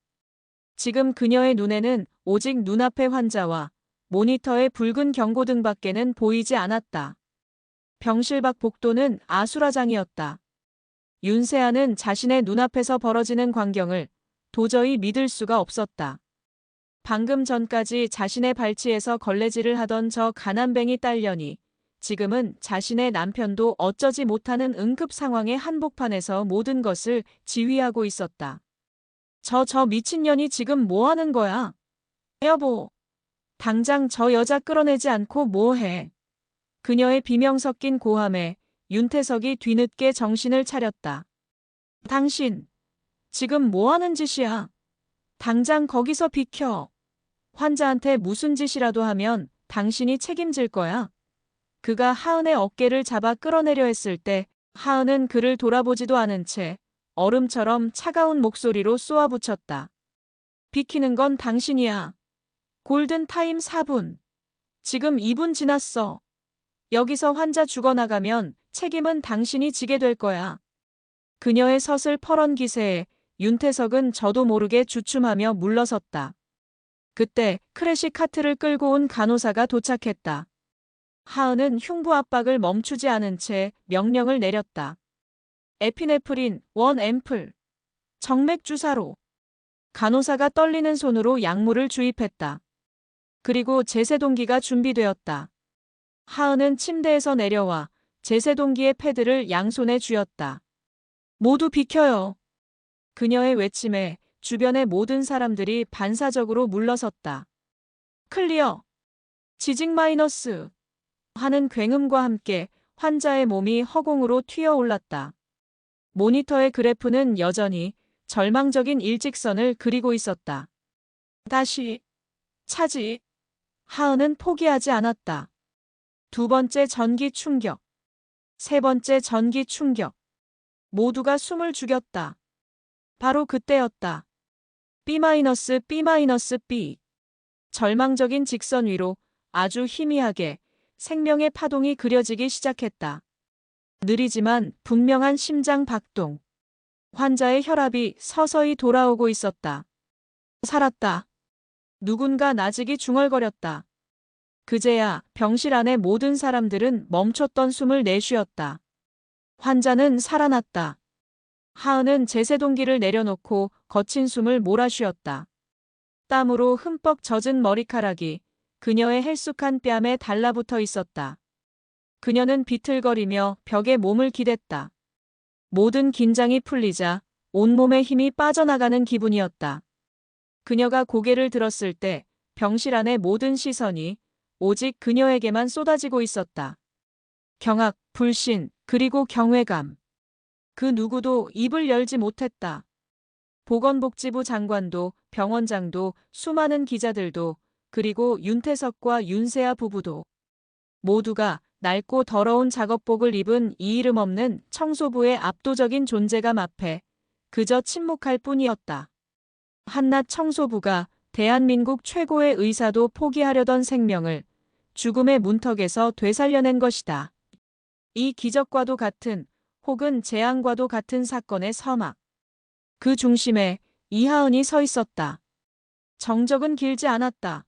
지금 그녀의 눈에는 오직 눈앞의 환자와 모니터의 붉은 경고등밖에는 보이지 않았다. 병실 밖 복도는 아수라장이었다. 윤세아는 자신의 눈앞에서 벌어지는 광경을 도저히 믿을 수가 없었다. 방금 전까지 자신의 발치에서 걸레질을 하던 저 가난뱅이 딸년이 지금은 자신의 남편도 어쩌지 못하는 응급 상황의 한복판에서 모든 것을 지휘하고 있었다. 저 미친년이 지금 뭐 하는 거야? 여보, 당장 저 여자 끌어내지 않고 뭐 해? 그녀의 비명 섞인 고함에 윤태석이 뒤늦게 정신을 차렸다. 당신, 지금 뭐 하는 짓이야? 당장 거기서 비켜. 환자한테 무슨 짓이라도 하면 당신이 책임질 거야. 그가 하은의 어깨를 잡아 끌어내려 했을 때 하은은 그를 돌아보지도 않은 채 얼음처럼 차가운 목소리로 쏘아붙였다. 비키는 건 당신이야. 골든타임 4분. 지금 2분 지났어. 여기서 환자 죽어나가면 책임은 당신이 지게 될 거야. 그녀의 서슬퍼런 기세에 윤태석은 저도 모르게 주춤하며 물러섰다. 그때 크래시 카트를 끌고 온 간호사가 도착했다. 하은은 흉부 압박을 멈추지 않은 채 명령을 내렸다. 에피네프린 1앰플. 정맥 주사로. 간호사가 떨리는 손으로 약물을 주입했다. 그리고 제세동기가 준비되었다. 하은은 침대에서 내려와 제세동기의 패드를 양손에 쥐었다. 모두 비켜요. 그녀의 외침에 주변의 모든 사람들이 반사적으로 물러섰다. 클리어. 지직 마이너스. 하는 굉음과 함께 환자의 몸이 허공으로 튀어올랐다. 모니터의 그래프는 여전히 절망적인 일직선을 그리고 있었다. 다시. 차지. 하은은 포기하지 않았다. 두 번째 전기 충격. 세 번째 전기 충격. 모두가 숨을 죽였다. 바로 그때였다. B-B-B. 절망적인 직선 위로 아주 희미하게 생명의 파동이 그려지기 시작했다. 느리지만 분명한 심장 박동. 환자의 혈압이 서서히 돌아오고 있었다. 살았다. 누군가 나직이 중얼거렸다. 그제야 병실 안의 모든 사람들은 멈췄던 숨을 내쉬었다. 환자는 살아났다. 하은은 제세동기를 내려놓고 거친 숨을 몰아쉬었다. 땀으로 흠뻑 젖은 머리카락이 그녀의 헬쑥한 뺨에 달라붙어 있었다. 그녀는 비틀거리며 벽에 몸을 기댔다. 모든 긴장이 풀리자 온몸의 힘이 빠져나가는 기분이었다. 그녀가 고개를 들었을 때 병실 안의 모든 시선이 오직 그녀에게만 쏟아지고 있었다. 경악, 불신, 그리고 경외감. 그 누구도 입을 열지 못했다. 보건복지부 장관도, 병원장도, 수많은 기자들도, 그리고 윤태석과 윤세아 부부도 모두가 낡고 더러운 작업복을 입은 이 이름 없는 청소부의 압도적인 존재감 앞에 그저 침묵할 뿐이었다. 한낱 청소부가 대한민국 최고의 의사도 포기하려던 생명을 죽음의 문턱에서 되살려낸 것이다. 이 기적과도 같은 혹은 재앙과도 같은 사건의 서막. 그 중심에 이하은이 서 있었다. 정적은 길지 않았다.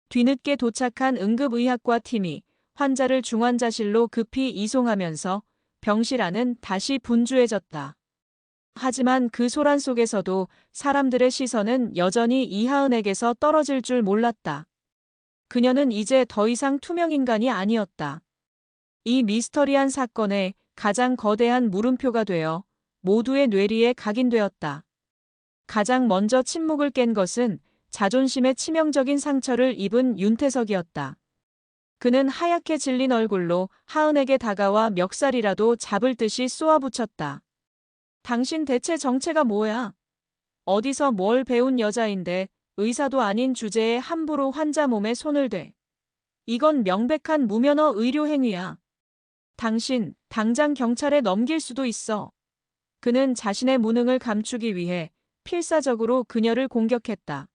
뒤늦게 도착한 응급의학과 팀이 환자를 중환자실로 급히 이송하면서 병실 안은 다시 분주해졌다. 하지만 그 소란 속에서도 사람들의 시선은 여전히 이하은에게서 떨어질 줄 몰랐다. 그녀는 이제 더 이상 투명 인간이 아니었다. 이 미스터리한 사건의 가장 거대한 물음표가 되어 모두의 뇌리에 각인되었다. 가장 먼저 침묵을 깬 것은 자존심에 치명적인 상처를 입은 윤태석이었다. 그는 하얗게 질린 얼굴로 하은에게 다가와 멱살이라도 잡을 듯이 쏘아붙였다. 당신 대체 정체가 뭐야? 어디서 뭘 배운 여자인데 의사도 아닌 주제에 함부로 환자 몸에 손을 대. 이건 명백한 무면허 의료 행위야. 당신, 당장 경찰에 넘길 수도 있어. 그는 자신의 무능을 감추기 위해 필사적으로 그녀를 공격했다.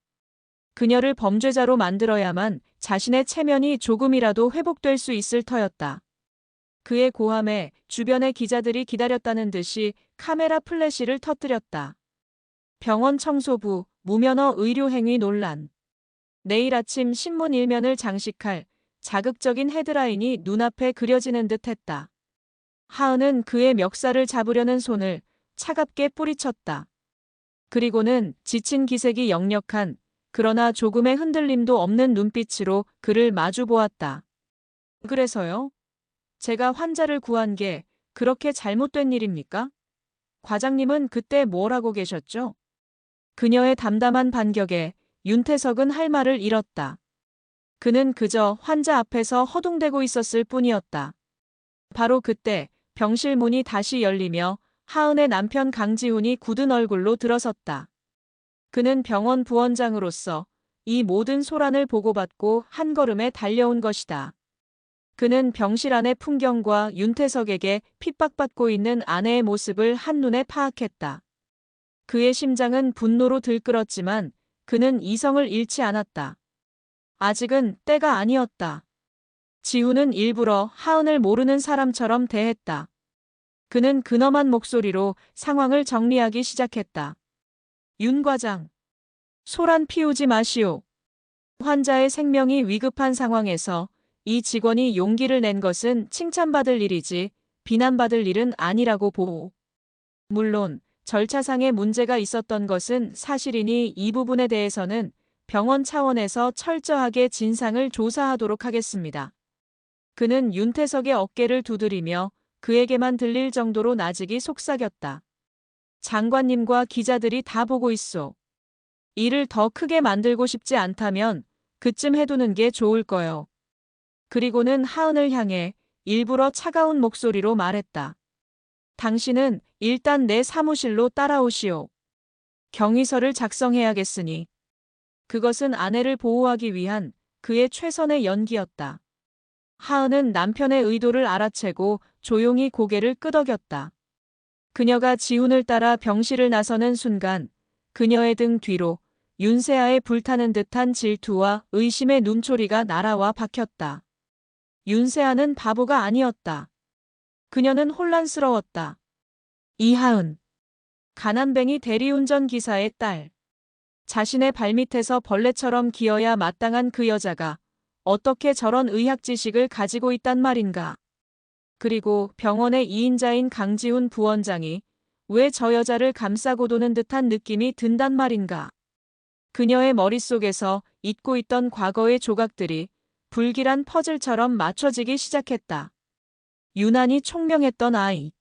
그녀를 범죄자로 만들어야만 자신의 체면이 조금이라도 회복될 수 있을 터였다. 그의 고함에 주변의 기자들이 기다렸다는 듯이 카메라 플래시를 터뜨렸다. 병원 청소부, 무면허 의료행위 논란. 내일 아침 신문 일면을 장식할 자극적인 헤드라인이 눈앞에 그려지는 듯했다. 하은은 그의 멱살을 잡으려는 손을 차갑게 뿌리쳤다. 그리고는 지친 기색이 역력한 그러나 조금의 흔들림도 없는 눈빛으로 그를 마주 보았다. 그래서요? 제가 환자를 구한 게 그렇게 잘못된 일입니까? 과장님은 그때 뭘 하고 계셨죠? 그녀의 담담한 반격에 윤태석은 할 말을 잃었다. 그는 그저 환자 앞에서 허둥대고 있었을 뿐이었다. 바로 그때 병실 문이 다시 열리며 하은의 남편 강지훈이 굳은 얼굴로 들어섰다. 그는 병원 부원장으로서 이 모든 소란을 보고받고 한 걸음에 달려온 것이다. 그는 병실 안의 풍경과 윤태석에게 핍박받고 있는 아내의 모습을 한눈에 파악했다. 그의 심장은 분노로 들끓었지만 그는 이성을 잃지 않았다. 아직은 때가 아니었다. 지훈은 일부러 하은을 모르는 사람처럼 대했다. 그는 근엄한 목소리로 상황을 정리하기 시작했다. 윤 과장, 소란 피우지 마시오. 환자의 생명이 위급한 상황에서 이 직원이 용기를 낸 것은 칭찬받을 일이지 비난받을 일은 아니라고 보오. 물론 절차상의 문제가 있었던 것은 사실이니 이 부분에 대해서는 병원 차원에서 철저하게 진상을 조사하도록 하겠습니다. 그는 윤태석의 어깨를 두드리며 그에게만 들릴 정도로 나직이 속삭였다. 장관님과 기자들이 다 보고 있소. 일을 더 크게 만들고 싶지 않다면 그쯤 해두는 게 좋을 거요. 그리고는 하은을 향해 일부러 차가운 목소리로 말했다. 당신은 일단 내 사무실로 따라오시오. 경위서를 작성해야겠으니. 그것은 아내를 보호하기 위한 그의 최선의 연기였다. 하은은 남편의 의도를 알아채고 조용히 고개를 끄덕였다. 그녀가 지훈을 따라 병실을 나서는 순간 그녀의 등 뒤로 윤세아의 불타는 듯한 질투와 의심의 눈초리가 날아와 박혔다. 윤세아는 바보가 아니었다. 그녀는 혼란스러웠다. 이하은. 가난뱅이 대리운전 기사의 딸. 자신의 발밑에서 벌레처럼 기어야 마땅한 그 여자가 어떻게 저런 의학 지식을 가지고 있단 말인가. 그리고 병원의 2인자인 강지훈 부원장이 왜 저 여자를 감싸고 도는 듯한 느낌이 든단 말인가. 그녀의 머릿속에서 잊고 있던 과거의 조각들이 불길한 퍼즐처럼 맞춰지기 시작했다. 유난히 총명했던 아이.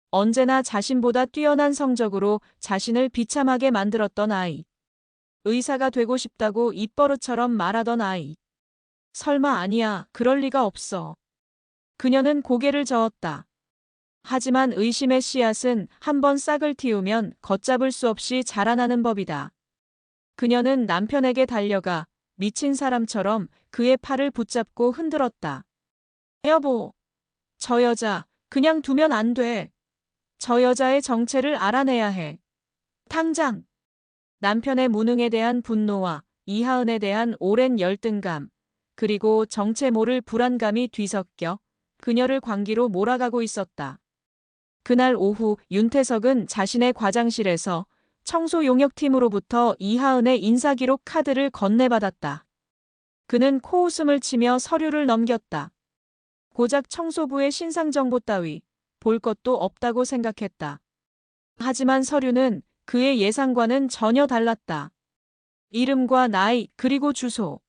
언제나 자신보다 뛰어난 성적으로 자신을 비참하게 만들었던 아이. 의사가 되고 싶다고 입버릇처럼 말하던 아이. 설마 아니야, 그럴 리가 없어. 그녀는 고개를 저었다. 하지만 의심의 씨앗은 한번 싹을 틔우면 걷잡을 수 없이 자라나는 법이다. 그녀는 남편에게 달려가 미친 사람처럼 그의 팔을 붙잡고 흔들었다. 여보, 저 여자 그냥 두면 안 돼. 저 여자의 정체를 알아내야 해. 당장. 남편의 무능에 대한 분노와 이하은에 대한 오랜 열등감, 그리고 정체 모를 불안감이 뒤섞여 그녀를 광기로 몰아가고 있었다. 그날 오후 윤태석은 자신의 과장실에서 청소 용역팀으로부터 이하은의 인사기록 카드를 건네받았다. 그는 코웃음을 치며 서류를 넘겼다. 고작 청소부의 신상정보 따위 볼 것도 없다고 생각했다. 하지만 서류는 그의 예상과는 전혀 달랐다. 이름과 나이 그리고 주소.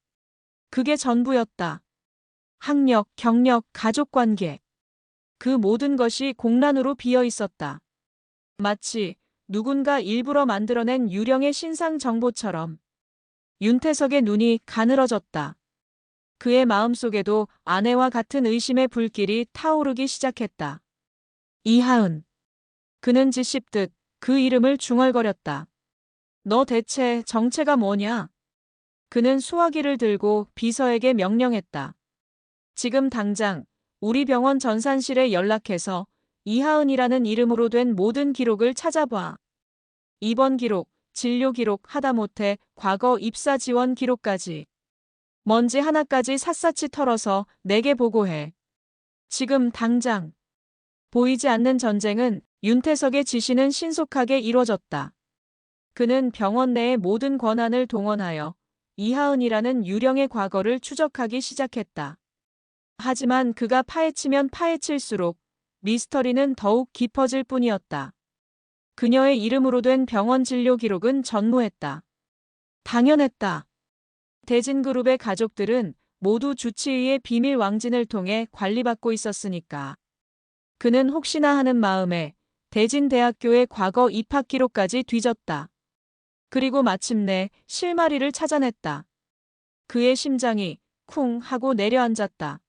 그게 전부였다. 학력, 경력, 가족관계. 그 모든 것이 공란으로 비어 있었다. 마치 누군가 일부러 만들어낸 유령의 신상 정보처럼. 윤태석의 눈이 가늘어졌다. 그의 마음속에도 아내와 같은 의심의 불길이 타오르기 시작했다. 이하은. 그는 짓씹듯 그 이름을 중얼거렸다. 너 대체 정체가 뭐냐? 그는 수화기를 들고 비서에게 명령했다. 지금 당장 우리 병원 전산실에 연락해서 이하은이라는 이름으로 된 모든 기록을 찾아봐. 입원 기록, 진료 기록 하다못해 과거 입사 지원 기록까지. 먼지 하나까지 샅샅이 털어서 내게 보고해. 지금 당장. 보이지 않는 전쟁은 윤태석의 지시는 신속하게 이뤄졌다. 그는 병원 내의 모든 권한을 동원하여 이하은이라는 유령의 과거를 추적하기 시작했다. 하지만 그가 파헤치면 파헤칠수록 미스터리는 더욱 깊어질 뿐이었다. 그녀의 이름으로 된 병원 진료 기록은 전무했다. 당연했다. 대진그룹의 가족들은 모두 주치의의 비밀 왕진을 통해 관리받고 있었으니까. 그는 혹시나 하는 마음에 대진대학교의 과거 입학 기록까지 뒤졌다. 그리고 마침내 실마리를 찾아냈다. 그의 심장이 쿵 하고 내려앉았다.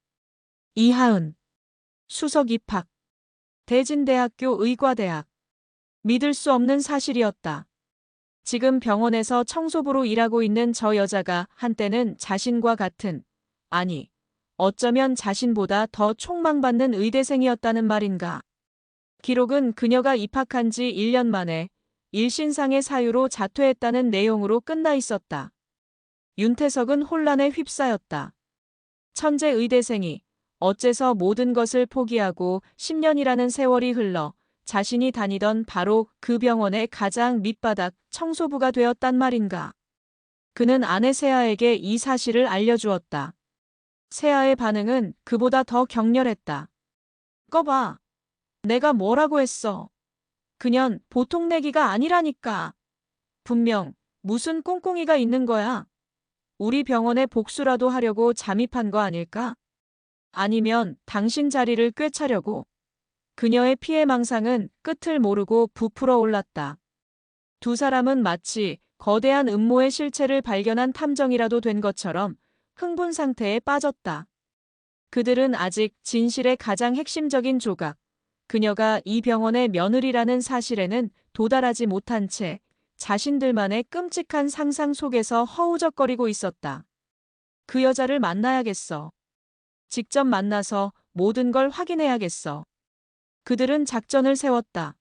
이하은. 수석 입학. 대진대학교 의과대학. 믿을 수 없는 사실이었다. 지금 병원에서 청소부로 일하고 있는 저 여자가 한때는 자신과 같은, 아니, 어쩌면 자신보다 더 촉망받는 의대생이었다는 말인가. 기록은 그녀가 입학한 지 1년 만에 일신상의 사유로 자퇴했다는 내용으로 끝나 있었다. 윤태석은 혼란에 휩싸였다. 천재 의대생이 어째서 모든 것을 포기하고 10년이라는 세월이 흘러 자신이 다니던 바로 그 병원의 가장 밑바닥 청소부가 되었단 말인가. 그는 아내 세아에게 이 사실을 알려주었다. 세아의 반응은 그보다 더 격렬했다. 꺼봐. 내가 뭐라고 했어. 그년 보통 내기가 아니라니까. 분명 무슨 꿍꿍이가 있는 거야. 우리 병원에 복수라도 하려고 잠입한 거 아닐까? 아니면 당신 자리를 꿰차려고. 그녀의 피해망상은 끝을 모르고 부풀어 올랐다. 두 사람은 마치 거대한 음모의 실체를 발견한 탐정이라도 된 것처럼 흥분 상태에 빠졌다. 그들은 아직 진실의 가장 핵심적인 조각, 그녀가 이 병원의 며느리라는 사실에는 도달하지 못한 채 자신들만의 끔찍한 상상 속에서 허우적거리고 있었다. 그 여자를 만나야겠어. 직접 만나서 모든 걸 확인해야겠어. 그들은 작전을 세웠다.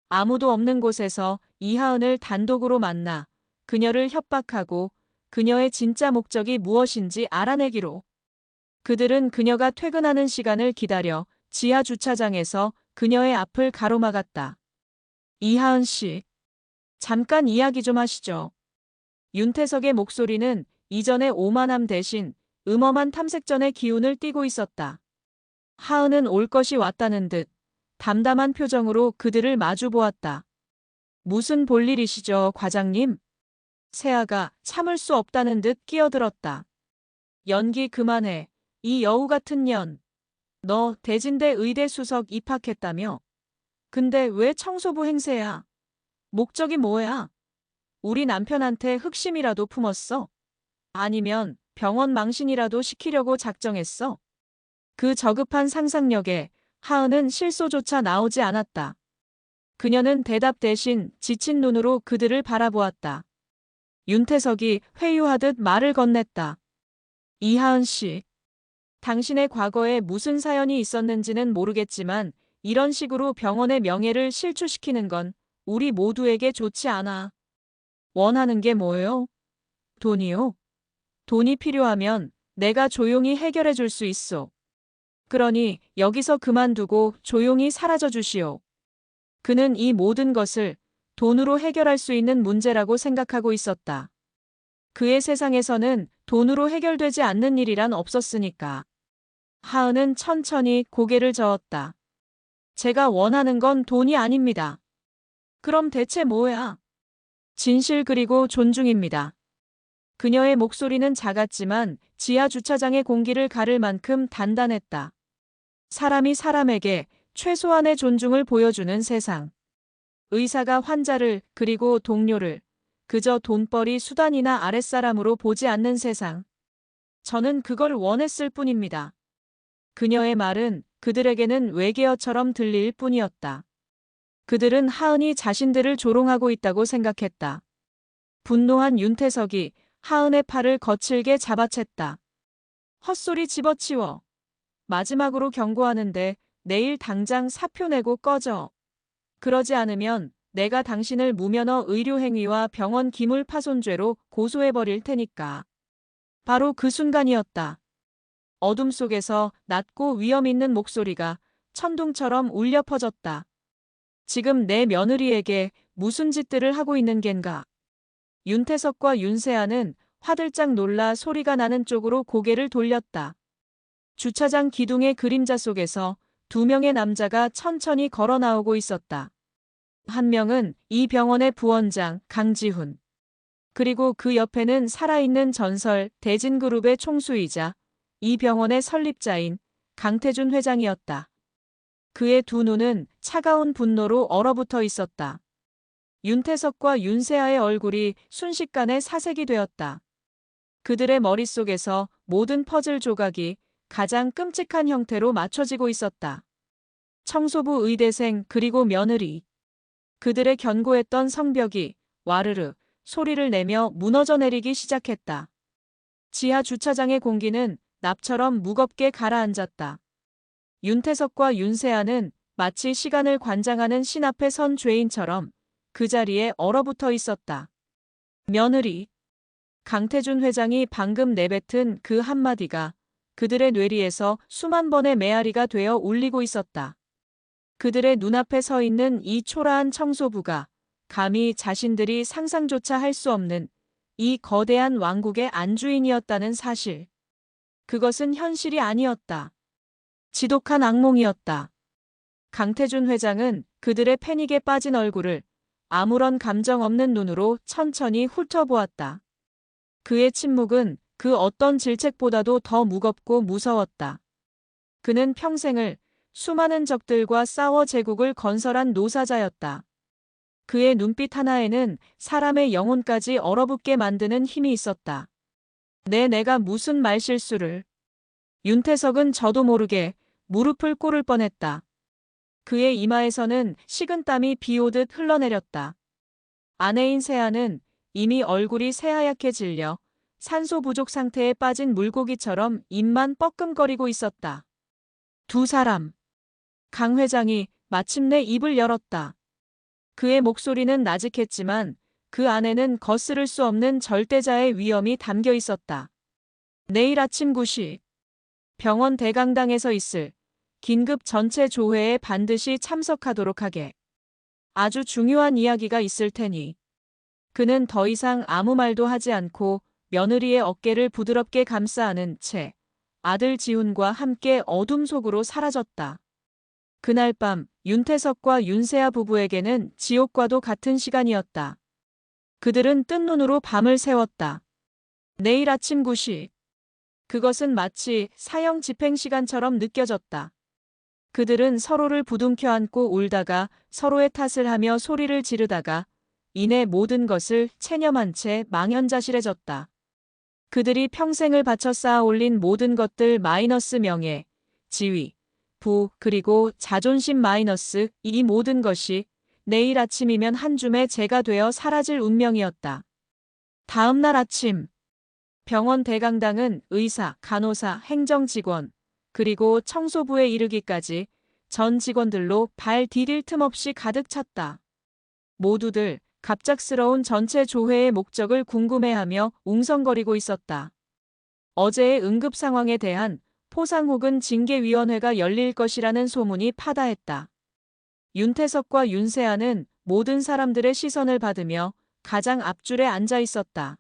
아무도 없는 곳에서 이하은을 단독으로 만나 그녀를 협박하고 그녀의 진짜 목적이 무엇인지 알아내기로. 그들은 그녀가 퇴근하는 시간을 기다려 지하 주차장에서 그녀의 앞을 가로막았다. 이하은 씨, 잠깐 이야기 좀 하시죠. 윤태석의 목소리는 이전의 오만함 대신 음험한 탐색전의 기운을 띠고 있었다. 하은은 올 것이 왔다는 듯 담담한 표정으로 그들을 마주 보았다. 무슨 볼일이시죠, 과장님? 세아가 참을 수 없다는 듯 끼어들었다. 연기 그만해. 이 여우 같은 년. 너 대진대 의대 수석 입학했다며? 근데 왜 청소부 행세야? 목적이 뭐야? 우리 남편한테 흑심이라도 품었어? 아니면 병원 망신이라도 시키려고 작정했어? 그 저급한 상상력에 하은은 실소조차 나오지 않았다. 그녀는 대답 대신 지친 눈으로 그들을 바라보았다. 윤태석이 회유하듯 말을 건넸다. 이하은 씨, 당신의 과거에 무슨 사연이 있었는지는 모르겠지만 이런 식으로 병원의 명예를 실추시키는 건 우리 모두에게 좋지 않아. 원하는 게 뭐예요? 돈이요? 돈이 필요하면 내가 조용히 해결해 줄 수 있어. 그러니 여기서 그만두고 조용히 사라져 주시오. 그는 이 모든 것을 돈으로 해결할 수 있는 문제라고 생각하고 있었다. 그의 세상에서는 돈으로 해결되지 않는 일이란 없었으니까. 하은은 천천히 고개를 저었다. 제가 원하는 건 돈이 아닙니다. 그럼 대체 뭐야? 진실 그리고 존중입니다. 그녀의 목소리는 작았지만 지하 주차장의 공기를 가를 만큼 단단했다. 사람이 사람에게 최소한의 존중을 보여주는 세상. 의사가 환자를 그리고 동료를 그저 돈벌이 수단이나 아랫사람으로 보지 않는 세상. 저는 그걸 원했을 뿐입니다. 그녀의 말은 그들에게는 외계어처럼 들릴 뿐이었다. 그들은 하은이 자신들을 조롱하고 있다고 생각했다. 분노한 윤태석이 하은의 팔을 거칠게 잡아챘다. 헛소리 집어치워. 마지막으로 경고하는데 내일 당장 사표 내고 꺼져. 그러지 않으면 내가 당신을 무면허 의료행위와 병원 기물파손죄로 고소해버릴 테니까. 바로 그 순간이었다. 어둠 속에서 낮고 위험 있는 목소리가 천둥처럼 울려 퍼졌다. 지금 내 며느리에게 무슨 짓들을 하고 있는 겐가. 윤태석과 윤세아는 화들짝 놀라 소리가 나는 쪽으로 고개를 돌렸다. 주차장 기둥의 그림자 속에서 두 명의 남자가 천천히 걸어 나오고 있었다. 한 명은 이 병원의 부원장 강지훈. 그리고 그 옆에는 살아있는 전설 대진그룹의 총수이자 이 병원의 설립자인 강태준 회장이었다. 그의 두 눈은 차가운 분노로 얼어붙어 있었다. 윤태석과 윤세아의 얼굴이 순식간에 사색이 되었다. 그들의 머릿속에서 모든 퍼즐 조각이 가장 끔찍한 형태로 맞춰지고 있었다. 청소부 의대생 그리고 며느리. 그들의 견고했던 성벽이 와르르 소리를 내며 무너져 내리기 시작했다. 지하 주차장의 공기는 납처럼 무겁게 가라앉았다. 윤태석과 윤세아는 마치 시간을 관장하는 신 앞에 선 죄인처럼 그 자리에 얼어붙어 있었다. 며느리. 강태준 회장이 방금 내뱉은 그 한마디가 그들의 뇌리에서 수만 번의 메아리가 되어 울리고 있었다. 그들의 눈앞에 서 있는 이 초라한 청소부가 감히 자신들이 상상조차 할 수 없는 이 거대한 왕국의 안주인이었다는 사실. 그것은 현실이 아니었다. 지독한 악몽이었다. 강태준 회장은 그들의 패닉에 빠진 얼굴을 아무런 감정 없는 눈으로 천천히 훑어보았다. 그의 침묵은 그 어떤 질책보다도 더 무겁고 무서웠다. 그는 평생을 수많은 적들과 싸워 제국을 건설한 노사자였다. 그의 눈빛 하나에는 사람의 영혼까지 얼어붙게 만드는 힘이 있었다. 내가 무슨 말실수를. 윤태석은 저도 모르게 무릎을 꿇을 뻔했다. 그의 이마에서는 식은땀이 비오듯 흘러내렸다. 아내인 세아는 이미 얼굴이 새하얗게 질려 산소 부족 상태에 빠진 물고기처럼 입만 뻐끔거리고 있었다. 두 사람. 강 회장이 마침내 입을 열었다. 그의 목소리는 나직했지만 그 안에는 거스를 수 없는 절대자의 위험이 담겨 있었다. 내일 아침 9시 병원 대강당에서 있을 긴급 전체 조회에 반드시 참석하도록 하게. 아주 중요한 이야기가 있을 테니. 그는 더 이상 아무 말도 하지 않고 며느리의 어깨를 부드럽게 감싸 안은 채 아들 지훈과 함께 어둠 속으로 사라졌다. 그날 밤 윤태석과 윤세아 부부에게는 지옥과도 같은 시간이었다. 그들은 뜬 눈으로 밤을 새웠다. 내일 아침 9시. 그것은 마치 사형 집행 시간처럼 느껴졌다. 그들은 서로를 부둥켜 안고 울다가 서로의 탓을 하며 소리를 지르다가 이내 모든 것을 체념한 채 망연자실해졌다. 그들이 평생을 바쳐 쌓아 올린 모든 것들 마이너스 명예, 지위, 부, 그리고 자존심 마이너스 이 모든 것이 내일 아침이면 한 줌의 재가 되어 사라질 운명이었다. 다음 날 아침 병원 대강당은 의사, 간호사, 행정직원, 그리고 청소부에 이르기까지 전 직원들로 발 디딜 틈 없이 가득 찼다. 모두들 갑작스러운 전체 조회의 목적을 궁금해하며 웅성거리고 있었다. 어제의 응급 상황에 대한 포상 혹은 징계위원회가 열릴 것이라는 소문이 파다했다. 윤태석과 윤세아는 모든 사람들의 시선을 받으며 가장 앞줄에 앉아 있었다.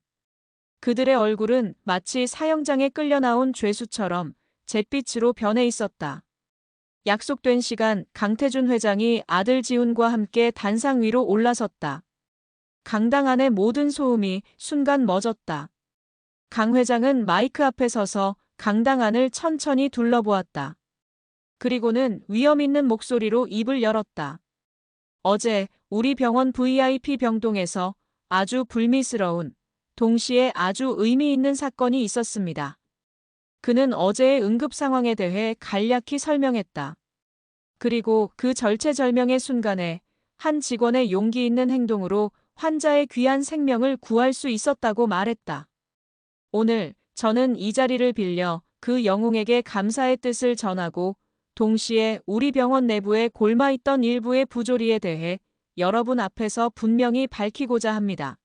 그들의 얼굴은 마치 사형장에 끌려 나온 죄수처럼 잿빛으로 변해 있었다. 약속된 시간 강태준 회장이 아들 지훈과 함께 단상 위로 올라섰다. 강당 안의 모든 소음이 순간 멎었다. 강 회장은 마이크 앞에 서서 강당 안을 천천히 둘러보았다. 그리고는 위험 있는 목소리로 입을 열었다. 어제 우리 병원 VIP 병동에서 아주 불미스러운, 동시에 아주 의미 있는 사건이 있었습니다. 그는 어제의 응급 상황에 대해 간략히 설명했다. 그리고 그 절체절명의 순간에 한 직원의 용기 있는 행동으로 환자의 귀한 생명을 구할 수 있었다고 말했다. 오늘 저는 이 자리를 빌려 그 영웅에게 감사의 뜻을 전하고 동시에 우리 병원 내부에 골마있던 일부의 부조리에 대해 여러분 앞에서 분명히 밝히고자 합니다.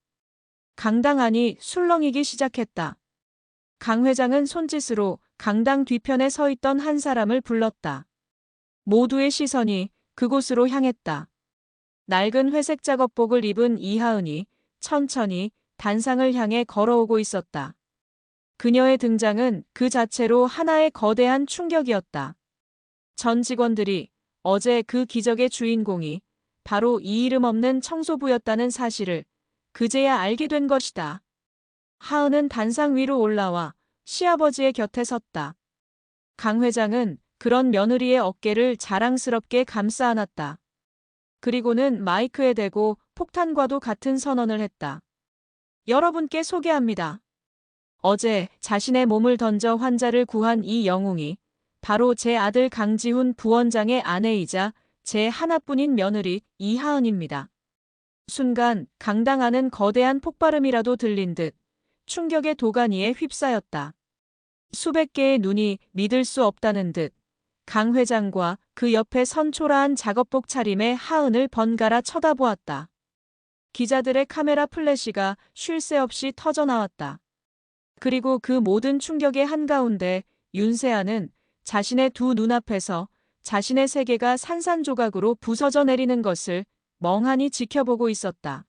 강당 안이 술렁이기 시작했다. 강 회장은 손짓으로 강당 뒤편에 서 있던 한 사람을 불렀다. 모두의 시선이 그곳으로 향했다. 낡은 회색 작업복을 입은 이하은이 천천히 단상을 향해 걸어오고 있었다. 그녀의 등장은 그 자체로 하나의 거대한 충격이었다. 전 직원들이 어제 그 기적의 주인공이 바로 이 이름 없는 청소부였다는 사실을 그제야 알게 된 것이다. 하은은 단상 위로 올라와 시아버지의 곁에 섰다. 강 회장은 그런 며느리의 어깨를 자랑스럽게 감싸 안았다. 그리고는 마이크에 대고 폭탄과도 같은 선언을 했다. 여러분께 소개합니다. 어제 자신의 몸을 던져 환자를 구한 이 영웅이 바로 제 아들 강지훈 부원장의 아내이자 제 하나뿐인 며느리 이하은입니다. 순간 강당 안은 거대한 폭발음이라도 들린 듯 충격의 도가니에 휩싸였다. 수백 개의 눈이 믿을 수 없다는 듯 강 회장과 그 옆에 선 초라한 작업복 차림의 하은을 번갈아 쳐다보았다. 기자들의 카메라 플래시가 쉴 새 없이 터져나왔다. 그리고 그 모든 충격의 한가운데 윤세아는 자신의 두 눈앞에서 자신의 세계가 산산조각으로 부서져 내리는 것을 멍하니 지켜보고 있었다.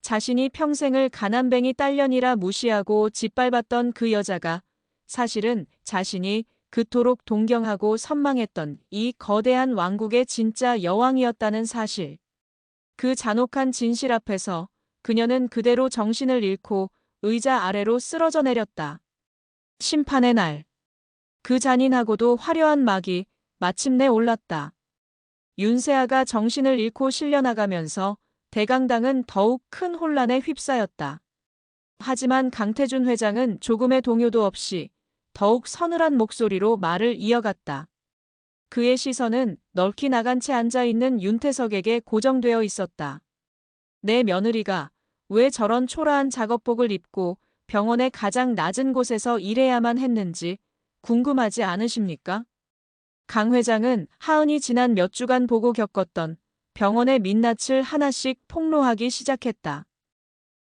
자신이 평생을 가난뱅이 딸년이라 무시하고 짓밟았던 그 여자가 사실은 자신이 그토록 동경하고 선망했던 이 거대한 왕국의 진짜 여왕이었다는 사실. 그 잔혹한 진실 앞에서 그녀는 그대로 정신을 잃고 의자 아래로 쓰러져 내렸다. 심판의 날. 그 잔인하고도 화려한 막이 마침내 올랐다. 윤세아가 정신을 잃고 실려나가면서 대강당은 더욱 큰 혼란에 휩싸였다. 하지만 강태준 회장은 조금의 동요도 없이 더욱 서늘한 목소리로 말을 이어갔다. 그의 시선은 널키 나간 채 앉아있는 윤태석에게 고정되어 있었다. 내 며느리가 왜 저런 초라한 작업복을 입고 병원의 가장 낮은 곳에서 일해야만 했는지 궁금하지 않으십니까? 강 회장은 하은이 지난 몇 주간 보고 겪었던 병원의 민낯을 하나씩 폭로하기 시작했다.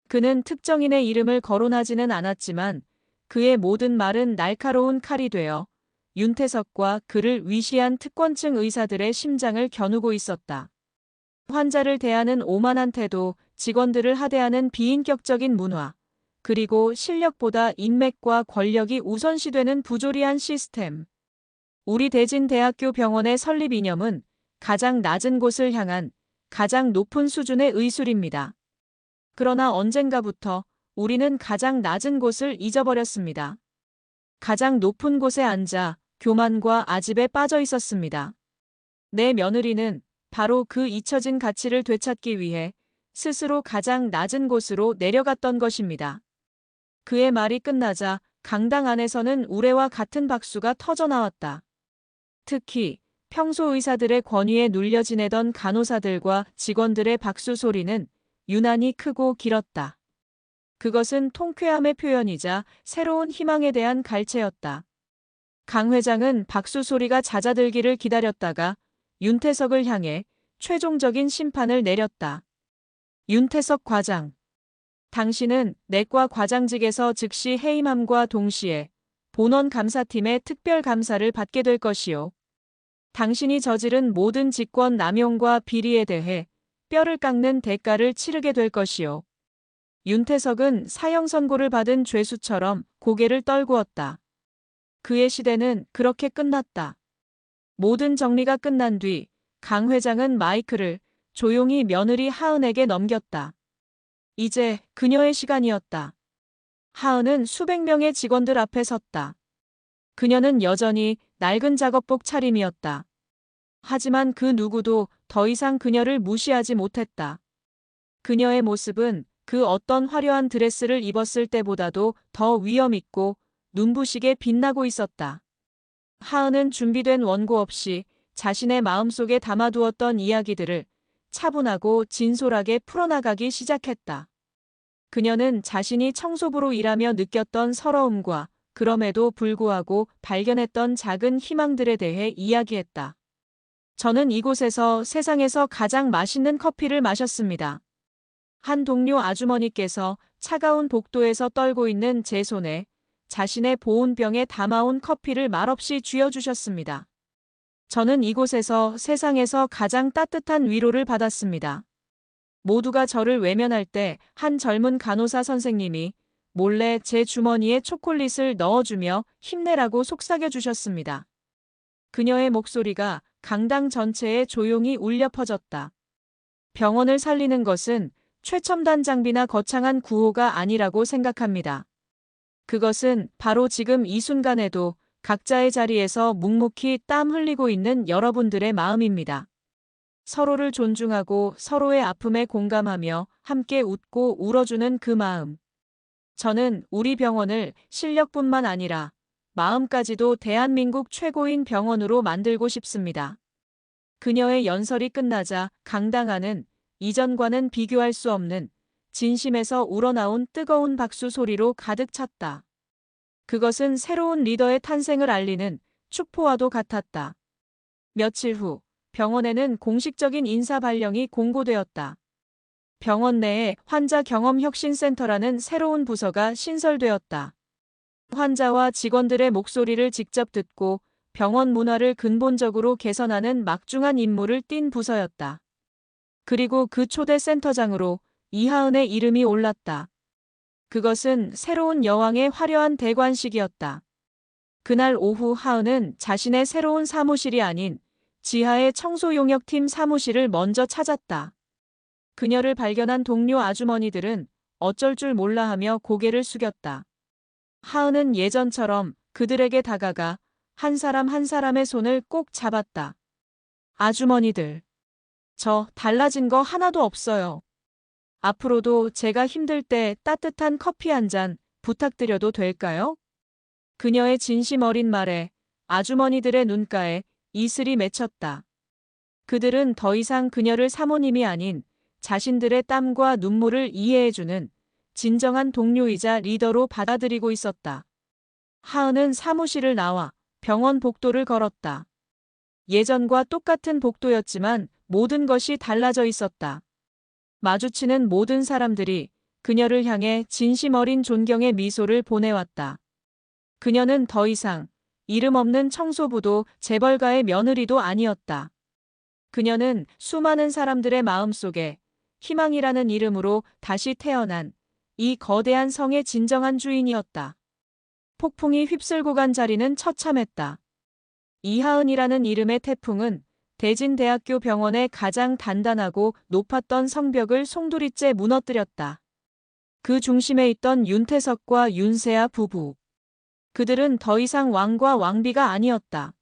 그는 특정인의 이름을 거론하지는 않았지만 그의 모든 말은 날카로운 칼이 되어 윤태석과 그를 위시한 특권층 의사들의 심장을 겨누고 있었다. 환자를 대하는 오만한 태도, 직원들을 하대하는 비인격적인 문화, 그리고 실력보다 인맥과 권력이 우선시되는 부조리한 시스템. 우리 대진대학교 병원의 설립 이념은 가장 낮은 곳을 향한 가장 높은 수준의 의술입니다. 그러나 언젠가부터 우리는 가장 낮은 곳을 잊어버렸습니다. 가장 높은 곳에 앉아 교만과 아집에 빠져 있었습니다. 내 며느리는 바로 그 잊혀진 가치를 되찾기 위해 스스로 가장 낮은 곳으로 내려갔던 것입니다. 그의 말이 끝나자 강당 안에서는 우레와 같은 박수가 터져나왔다. 특히 평소 의사들의 권위에 눌려 지내던 간호사들과 직원들의 박수 소리는 유난히 크고 길었다. 그것은 통쾌함의 표현이자 새로운 희망에 대한 갈채였다. 강 회장은 박수 소리가 잦아들기를 기다렸다가 윤태석을 향해 최종적인 심판을 내렸다. 윤태석 과장. 당신은 내과 과장직에서 즉시 해임함과 동시에 본원 감사팀의 특별 감사를 받게 될 것이요. 당신이 저지른 모든 직권 남용과 비리에 대해 뼈를 깎는 대가를 치르게 될 것이요. 윤태석은 사형 선고를 받은 죄수처럼 고개를 떨구었다. 그의 시대는 그렇게 끝났다. 모든 정리가 끝난 뒤 강 회장은 마이크를 조용히 며느리 하은에게 넘겼다. 이제 그녀의 시간이었다. 하은은 수백 명의 직원들 앞에 섰다. 그녀는 여전히 낡은 작업복 차림이었다. 하지만 그 누구도 더 이상 그녀를 무시하지 못했다. 그녀의 모습은 그 어떤 화려한 드레스를 입었을 때보다도 더 위엄있고 눈부시게 빛나고 있었다. 하은은 준비된 원고 없이 자신의 마음속에 담아두었던 이야기들을 차분하고 진솔하게 풀어나가기 시작했다. 그녀는 자신이 청소부로 일하며 느꼈던 서러움과 그럼에도 불구하고 발견했던 작은 희망들에 대해 이야기했다. 저는 이곳에서 세상에서 가장 맛있는 커피를 마셨습니다. 한 동료 아주머니께서 차가운 복도에서 떨고 있는 제 손에 자신의 보온병에 담아온 커피를 말없이 쥐어주셨습니다. 저는 이곳에서 세상에서 가장 따뜻한 위로를 받았습니다. 모두가 저를 외면할 때 한 젊은 간호사 선생님이 몰래 제 주머니에 초콜릿을 넣어주며 힘내라고 속삭여주셨습니다. 그녀의 목소리가 강당 전체에 조용히 울려 퍼졌다. 병원을 살리는 것은 최첨단 장비나 거창한 구호가 아니라고 생각합니다. 그것은 바로 지금 이 순간에도 각자의 자리에서 묵묵히 땀 흘리고 있는 여러분들의 마음입니다. 서로를 존중하고 서로의 아픔에 공감하며 함께 웃고 울어주는 그 마음. 저는 우리 병원을 실력뿐만 아니라 마음까지도 대한민국 최고인 병원으로 만들고 싶습니다. 그녀의 연설이 끝나자 강당 안은 이전과는 비교할 수 없는 진심에서 우러나온 뜨거운 박수 소리로 가득 찼다. 그것은 새로운 리더의 탄생을 알리는 축포와도 같았다. 며칠 후 병원에는 공식적인 인사 발령이 공고되었다. 병원 내에 환자 경험 혁신센터라는 새로운 부서가 신설되었다. 환자와 직원들의 목소리를 직접 듣고 병원 문화를 근본적으로 개선하는 막중한 임무를 띈 부서였다. 그리고 그 초대 센터장으로 이하은의 이름이 올랐다. 그것은 새로운 여왕의 화려한 대관식이었다. 그날 오후 하은은 자신의 새로운 사무실이 아닌 지하의 청소용역팀 사무실을 먼저 찾았다. 그녀를 발견한 동료 아주머니들은 어쩔 줄 몰라 하며 고개를 숙였다. 하은은 예전처럼 그들에게 다가가 한 사람 한 사람의 손을 꼭 잡았다. 아주머니들, 저 달라진 거 하나도 없어요. 앞으로도 제가 힘들 때 따뜻한 커피 한 잔 부탁드려도 될까요? 그녀의 진심 어린 말에 아주머니들의 눈가에 이슬이 맺혔다. 그들은 더 이상 그녀를 사모님이 아닌 자신들의 땀과 눈물을 이해해주는 진정한 동료이자 리더로 받아들이고 있었다. 하은은 사무실을 나와 병원 복도를 걸었다. 예전과 똑같은 복도였지만 모든 것이 달라져 있었다. 마주치는 모든 사람들이 그녀를 향해 진심 어린 존경의 미소를 보내왔다. 그녀는 더 이상 이름 없는 청소부도 재벌가의 며느리도 아니었다. 그녀는 수많은 사람들의 마음속에 희망이라는 이름으로 다시 태어난 이 거대한 성의 진정한 주인이었다. 폭풍이 휩쓸고 간 자리는 처참했다. 이하은이라는 이름의 태풍은 대진대학교 병원의 가장 단단하고 높았던 성벽을 송두리째 무너뜨렸다. 그 중심에 있던 윤태석과 윤세아 부부. 그들은 더 이상 왕과 왕비가 아니었다.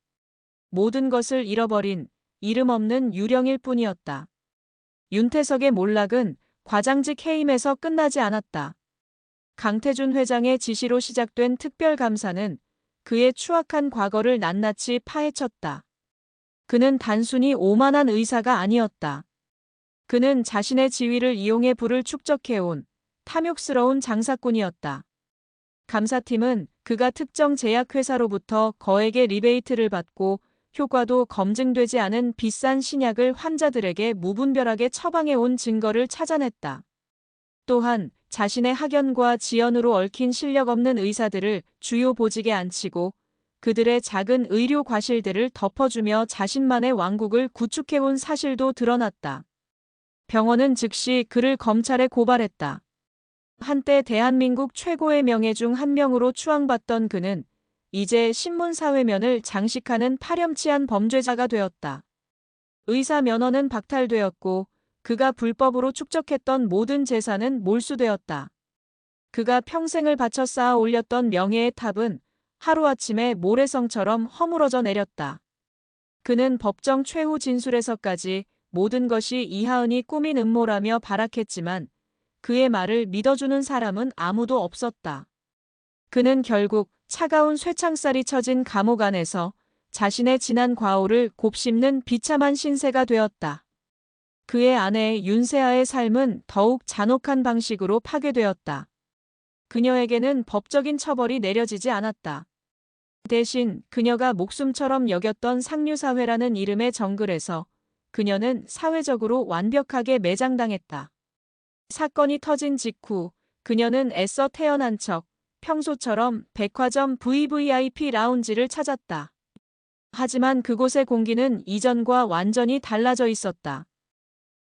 모든 것을 잃어버린 이름 없는 유령일 뿐이었다. 윤태석의 몰락은 과장직 해임에서 끝나지 않았다. 강태준 회장의 지시로 시작된 특별감사는 그의 추악한 과거를 낱낱이 파헤쳤다. 그는 단순히 오만한 의사가 아니었다. 그는 자신의 지위를 이용해 부를 축적해온 탐욕스러운 장사꾼이었다. 감사팀은 그가 특정 제약회사로부터 거액의 리베이트를 받고 효과도 검증되지 않은 비싼 신약을 환자들에게 무분별하게 처방해온 증거를 찾아냈다. 또한 자신의 학연과 지연으로 얽힌 실력 없는 의사들을 주요 보직에 앉히고 그들의 작은 의료 과실들을 덮어주며 자신만의 왕국을 구축해온 사실도 드러났다. 병원은 즉시 그를 검찰에 고발했다. 한때 대한민국 최고의 명예 중 한 명으로 추앙받던 그는 이제 신문사회면을 장식하는 파렴치한 범죄자가 되었다. 의사 면허는 박탈되었고 그가 불법으로 축적했던 모든 재산은 몰수되었다. 그가 평생을 바쳐 쌓아 올렸던 명예의 탑은 하루아침에 모래성처럼 허물어져 내렸다. 그는 법정 최후 진술에서까지 모든 것이 이하은이 꾸민 음모라며 발악했지만 그의 말을 믿어주는 사람은 아무도 없었다. 그는 결국 차가운 쇠창살이 쳐진 감옥 안에서 자신의 지난 과오를 곱씹는 비참한 신세가 되었다. 그의 아내 윤세아의 삶은 더욱 잔혹한 방식으로 파괴되었다. 그녀에게는 법적인 처벌이 내려지지 않았다. 대신 그녀가 목숨처럼 여겼던 상류사회라는 이름의 정글에서 그녀는 사회적으로 완벽하게 매장당했다. 사건이 터진 직후 그녀는 애써 태어난 척 평소처럼 백화점 VVIP 라운지를 찾았다. 하지만 그곳의 공기는 이전과 완전히 달라져 있었다.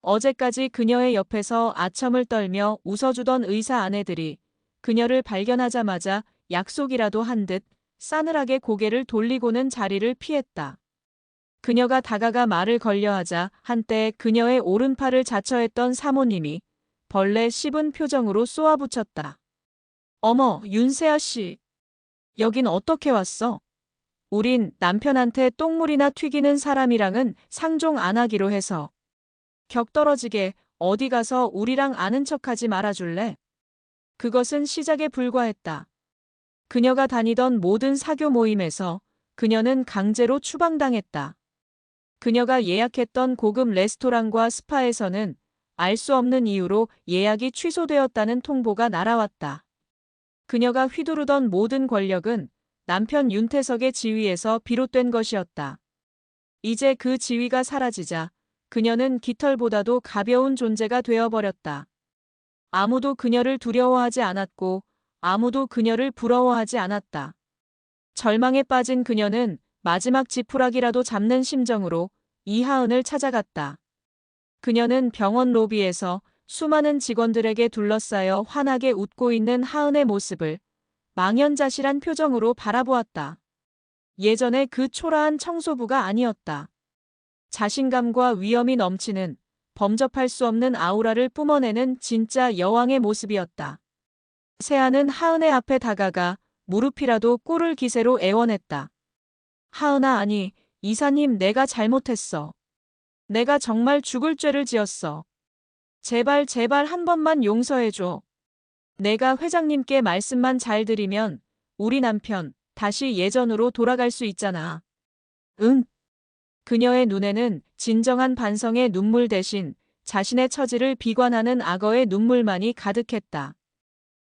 어제까지 그녀의 옆에서 아첨을 떨며 웃어주던 의사 아내들이 그녀를 발견하자마자 약속이라도 한 듯 싸늘하게 고개를 돌리고는 자리를 피했다. 그녀가 다가가 말을 걸려하자 한때 그녀의 오른팔을 자처했던 사모님이 벌레 씹은 표정으로 쏘아붙였다. 어머, 윤세아 씨. 여긴 어떻게 왔어? 우린 남편한테 똥물이나 튀기는 사람이랑은 상종 안 하기로 해서. 격 떨어지게 어디 가서 우리랑 아는 척하지 말아줄래? 그것은 시작에 불과했다. 그녀가 다니던 모든 사교 모임에서 그녀는 강제로 추방당했다. 그녀가 예약했던 고급 레스토랑과 스파에서는 알 수 없는 이유로 예약이 취소되었다는 통보가 날아왔다. 그녀가 휘두르던 모든 권력은 남편 윤태석의 지위에서 비롯된 것이었다. 이제 그 지위가 사라지자 그녀는 깃털보다도 가벼운 존재가 되어버렸다. 아무도 그녀를 두려워하지 않았고 아무도 그녀를 부러워하지 않았다. 절망에 빠진 그녀는 마지막 지푸라기라도 잡는 심정으로 이하은을 찾아갔다. 그녀는 병원 로비에서 수많은 직원들에게 둘러싸여 환하게 웃고 있는 하은의 모습을 망연자실한 표정으로 바라보았다. 예전의 그 초라한 청소부가 아니었다. 자신감과 위엄이 넘치는 범접할 수 없는 아우라를 뿜어내는 진짜 여왕의 모습이었다. 세아는 하은의 앞에 다가가 무릎이라도 꿇을 기세로 애원했다. 하은아, 아니, 이사님, 내가 잘못했어. 내가 정말 죽을 죄를 지었어. 제발 제발 한 번만 용서해줘. 내가 회장님께 말씀만 잘 드리면 우리 남편 다시 예전으로 돌아갈 수 있잖아. 응? 그녀의 눈에는 진정한 반성의 눈물 대신 자신의 처지를 비관하는 악어의 눈물만이 가득했다.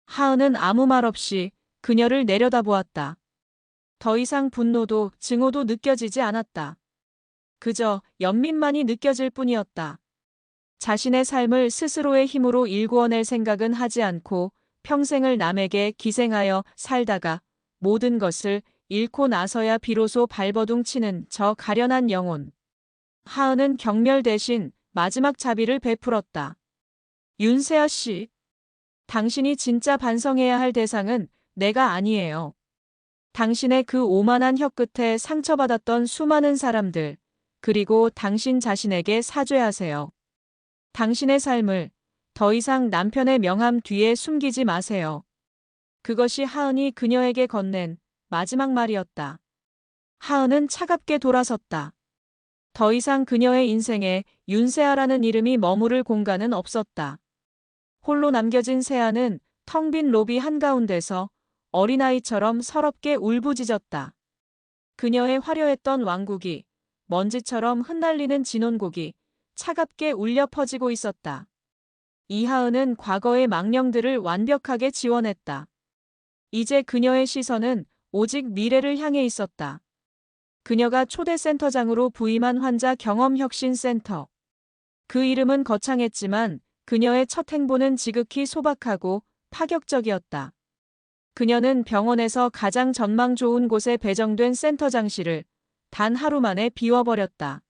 하은은 아무 말 없이 그녀를 내려다보았다. 더 이상 분노도 증오도 느껴지지 않았다. 그저 연민만이 느껴질 뿐이었다. 자신의 삶을 스스로의 힘으로 일구어낼 생각은 하지 않고 평생을 남에게 기생하여 살다가 모든 것을 잃고 나서야 비로소 발버둥 치는 저 가련한 영혼. 하은은 경멸 대신 마지막 자비를 베풀었다. 윤세아 씨, 당신이 진짜 반성해야 할 대상은 내가 아니에요. 당신의 그 오만한 혀 끝에 상처받았던 수많은 사람들, 그리고 당신 자신에게 사죄하세요. 당신의 삶을 더 이상 남편의 명함 뒤에 숨기지 마세요. 그것이 하은이 그녀에게 건넨 마지막 말이었다. 하은은 차갑게 돌아섰다. 더 이상 그녀의 인생에 윤세아라는 이름이 머무를 공간은 없었다. 홀로 남겨진 세아는 텅 빈 로비 한가운데서 어린아이처럼 서럽게 울부짖었다. 그녀의 화려했던 왕국이 먼지처럼 흩날리는 진혼곡이 차갑게 울려 퍼지고 있었다. 이하은은 과거의 망령들을 완벽하게 지워냈다. 이제 그녀의 시선은 오직 미래를 향해 있었다. 그녀가 초대 센터장으로 부임한 환자 경험혁신센터. 그 이름은 거창했지만 그녀의 첫 행보는 지극히 소박하고 파격적이었다. 그녀는 병원에서 가장 전망 좋은 곳에 배정된 센터장실을 단 하루 만에 비워버렸다.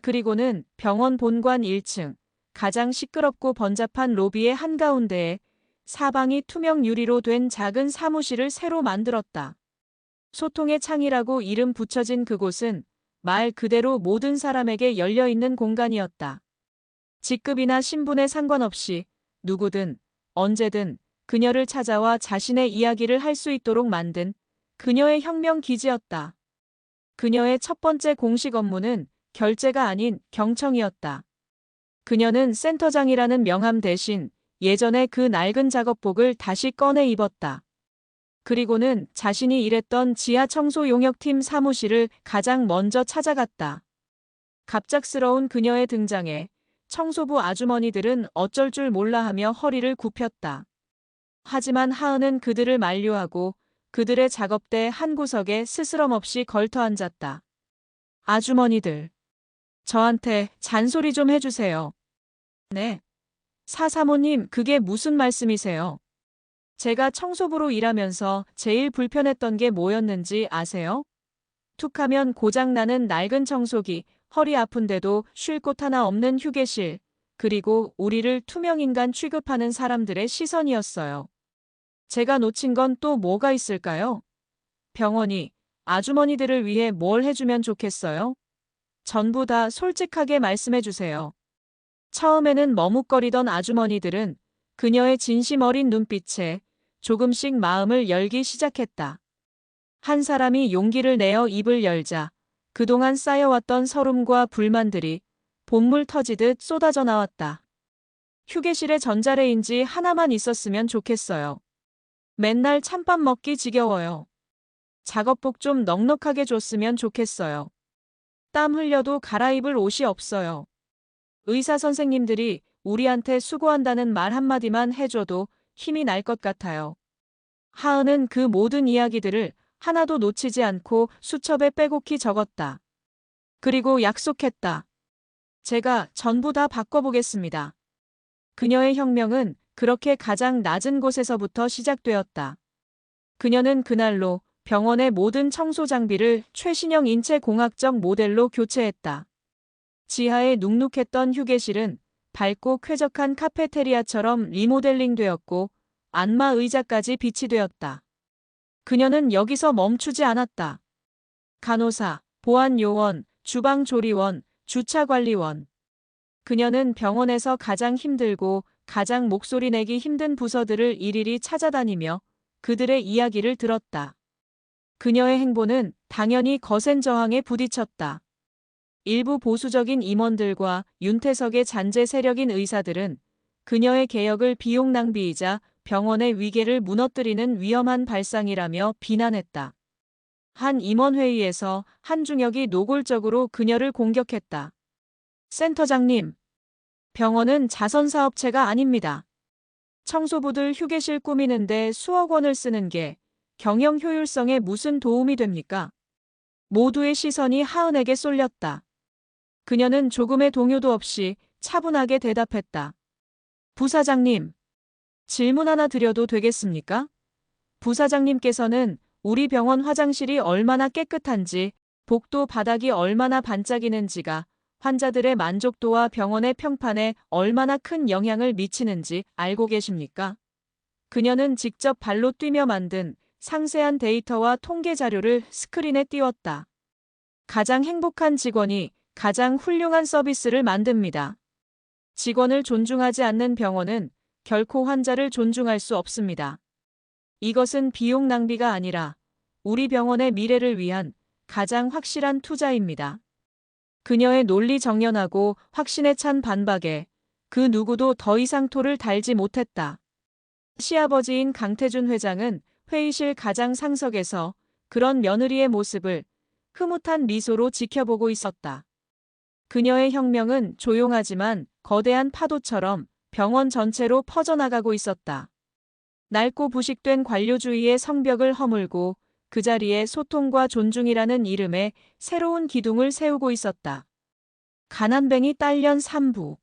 그리고는 병원 본관 1층, 가장 시끄럽고 번잡한 로비의 한가운데에 사방이 투명 유리로 된 작은 사무실을 새로 만들었다. 소통의 창이라고 이름 붙여진 그곳은 말 그대로 모든 사람에게 열려있는 공간이었다. 직급이나 신분에 상관없이 누구든 언제든 그녀를 찾아와 자신의 이야기를 할 수 있도록 만든 그녀의 혁명 기지였다. 그녀의 첫 번째 공식 업무는 결제가 아닌 경청이었다. 그녀는 센터장이라는 명함 대신 예전의 그 낡은 작업복을 다시 꺼내 입었다. 그리고는 자신이 일했던 지하 청소 용역팀 사무실을 가장 먼저 찾아갔다. 갑작스러운 그녀의 등장에 청소부 아주머니들은 어쩔 줄 몰라 하며 허리를 굽혔다. 하지만 하은은 그들을 만류하고 그들의 작업대 한 구석에 스스럼없이 걸터 앉았다. 아주머니들, 저한테 잔소리 좀 해주세요. 네. 사사모님, 그게 무슨 말씀이세요? 제가 청소부로 일하면서 제일 불편했던 게 뭐였는지 아세요? 툭하면 고장나는 낡은 청소기, 허리 아픈데도 쉴 곳 하나 없는 휴게실, 그리고 우리를 투명인간 취급하는 사람들의 시선이었어요. 제가 놓친 건 또 뭐가 있을까요? 병원이 아주머니들을 위해 뭘 해주면 좋겠어요? 전부 다 솔직하게 말씀해 주세요. 처음에는 머뭇거리던 아주머니들은 그녀의 진심 어린 눈빛에 조금씩 마음을 열기 시작했다. 한 사람이 용기를 내어 입을 열자 그동안 쌓여왔던 서름과 불만들이 본물 터지듯 쏟아져 나왔다. 휴게실에 전자레인지 하나만 있었으면 좋겠어요. 맨날 찬밥 먹기 지겨워요. 작업복 좀 넉넉하게 줬으면 좋겠어요. 땀 흘려도 갈아입을 옷이 없어요. 의사 선생님들이 우리한테 수고한다는 말 한마디만 해줘도 힘이 날 것 같아요. 하은은 그 모든 이야기들을 하나도 놓치지 않고 수첩에 빼곡히 적었다. 그리고 약속했다. 제가 전부 다 바꿔보겠습니다. 그녀의 혁명은 그렇게 가장 낮은 곳에서부터 시작되었다. 그녀는 그날로 병원의 모든 청소 장비를 최신형 인체공학적 모델로 교체했다. 지하에 눅눅했던 휴게실은 밝고 쾌적한 카페테리아처럼 리모델링 되었고 안마 의자까지 빛이 되었다. 그녀는 여기서 멈추지 않았다. 간호사, 보안요원, 주방조리원, 주차관리원. 그녀는 병원에서 가장 힘들고 가장 목소리 내기 힘든 부서들을 일일이 찾아다니며 그들의 이야기를 들었다. 그녀의 행보는 당연히 거센 저항에 부딪혔다. 일부 보수적인 임원들과 윤태석의 잔재 세력인 의사들은 그녀의 개혁을 비용 낭비이자 병원의 위계를 무너뜨리는 위험한 발상이라며 비난했다. 한 임원회의에서 한중혁이 노골적으로 그녀를 공격했다. 센터장님, 병원은 자선사업체가 아닙니다. 청소부들 휴게실 꾸미는데 수억 원을 쓰는 게 경영 효율성에 무슨 도움이 됩니까? 모두의 시선이 하은에게 쏠렸다. 그녀는 조금의 동요도 없이 차분하게 대답했다. 부사장님, 질문 하나 드려도 되겠습니까? 부사장님께서는 우리 병원 화장실이 얼마나 깨끗한지, 복도 바닥이 얼마나 반짝이는지가 환자들의 만족도와 병원의 평판에 얼마나 큰 영향을 미치는지 알고 계십니까? 그녀는 직접 발로 뛰며 만든 상세한 데이터와 통계 자료를 스크린에 띄웠다. 가장 행복한 직원이 가장 훌륭한 서비스를 만듭니다. 직원을 존중하지 않는 병원은 결코 환자를 존중할 수 없습니다. 이것은 비용 낭비가 아니라 우리 병원의 미래를 위한 가장 확실한 투자입니다. 그녀의 논리 정연하고 확신에 찬 반박에 그 누구도 더 이상 토를 달지 못했다. 시아버지인 강태준 회장은 회의실 가장 상석에서 그런 며느리의 모습을 흐뭇한 미소로 지켜보고 있었다. 그녀의 혁명은 조용하지만 거대한 파도처럼 병원 전체로 퍼져나가고 있었다. 낡고 부식된 관료주의의 성벽을 허물고 그 자리에 소통과 존중이라는 이름의 새로운 기둥을 세우고 있었다. 가난뱅이 딸년 3부.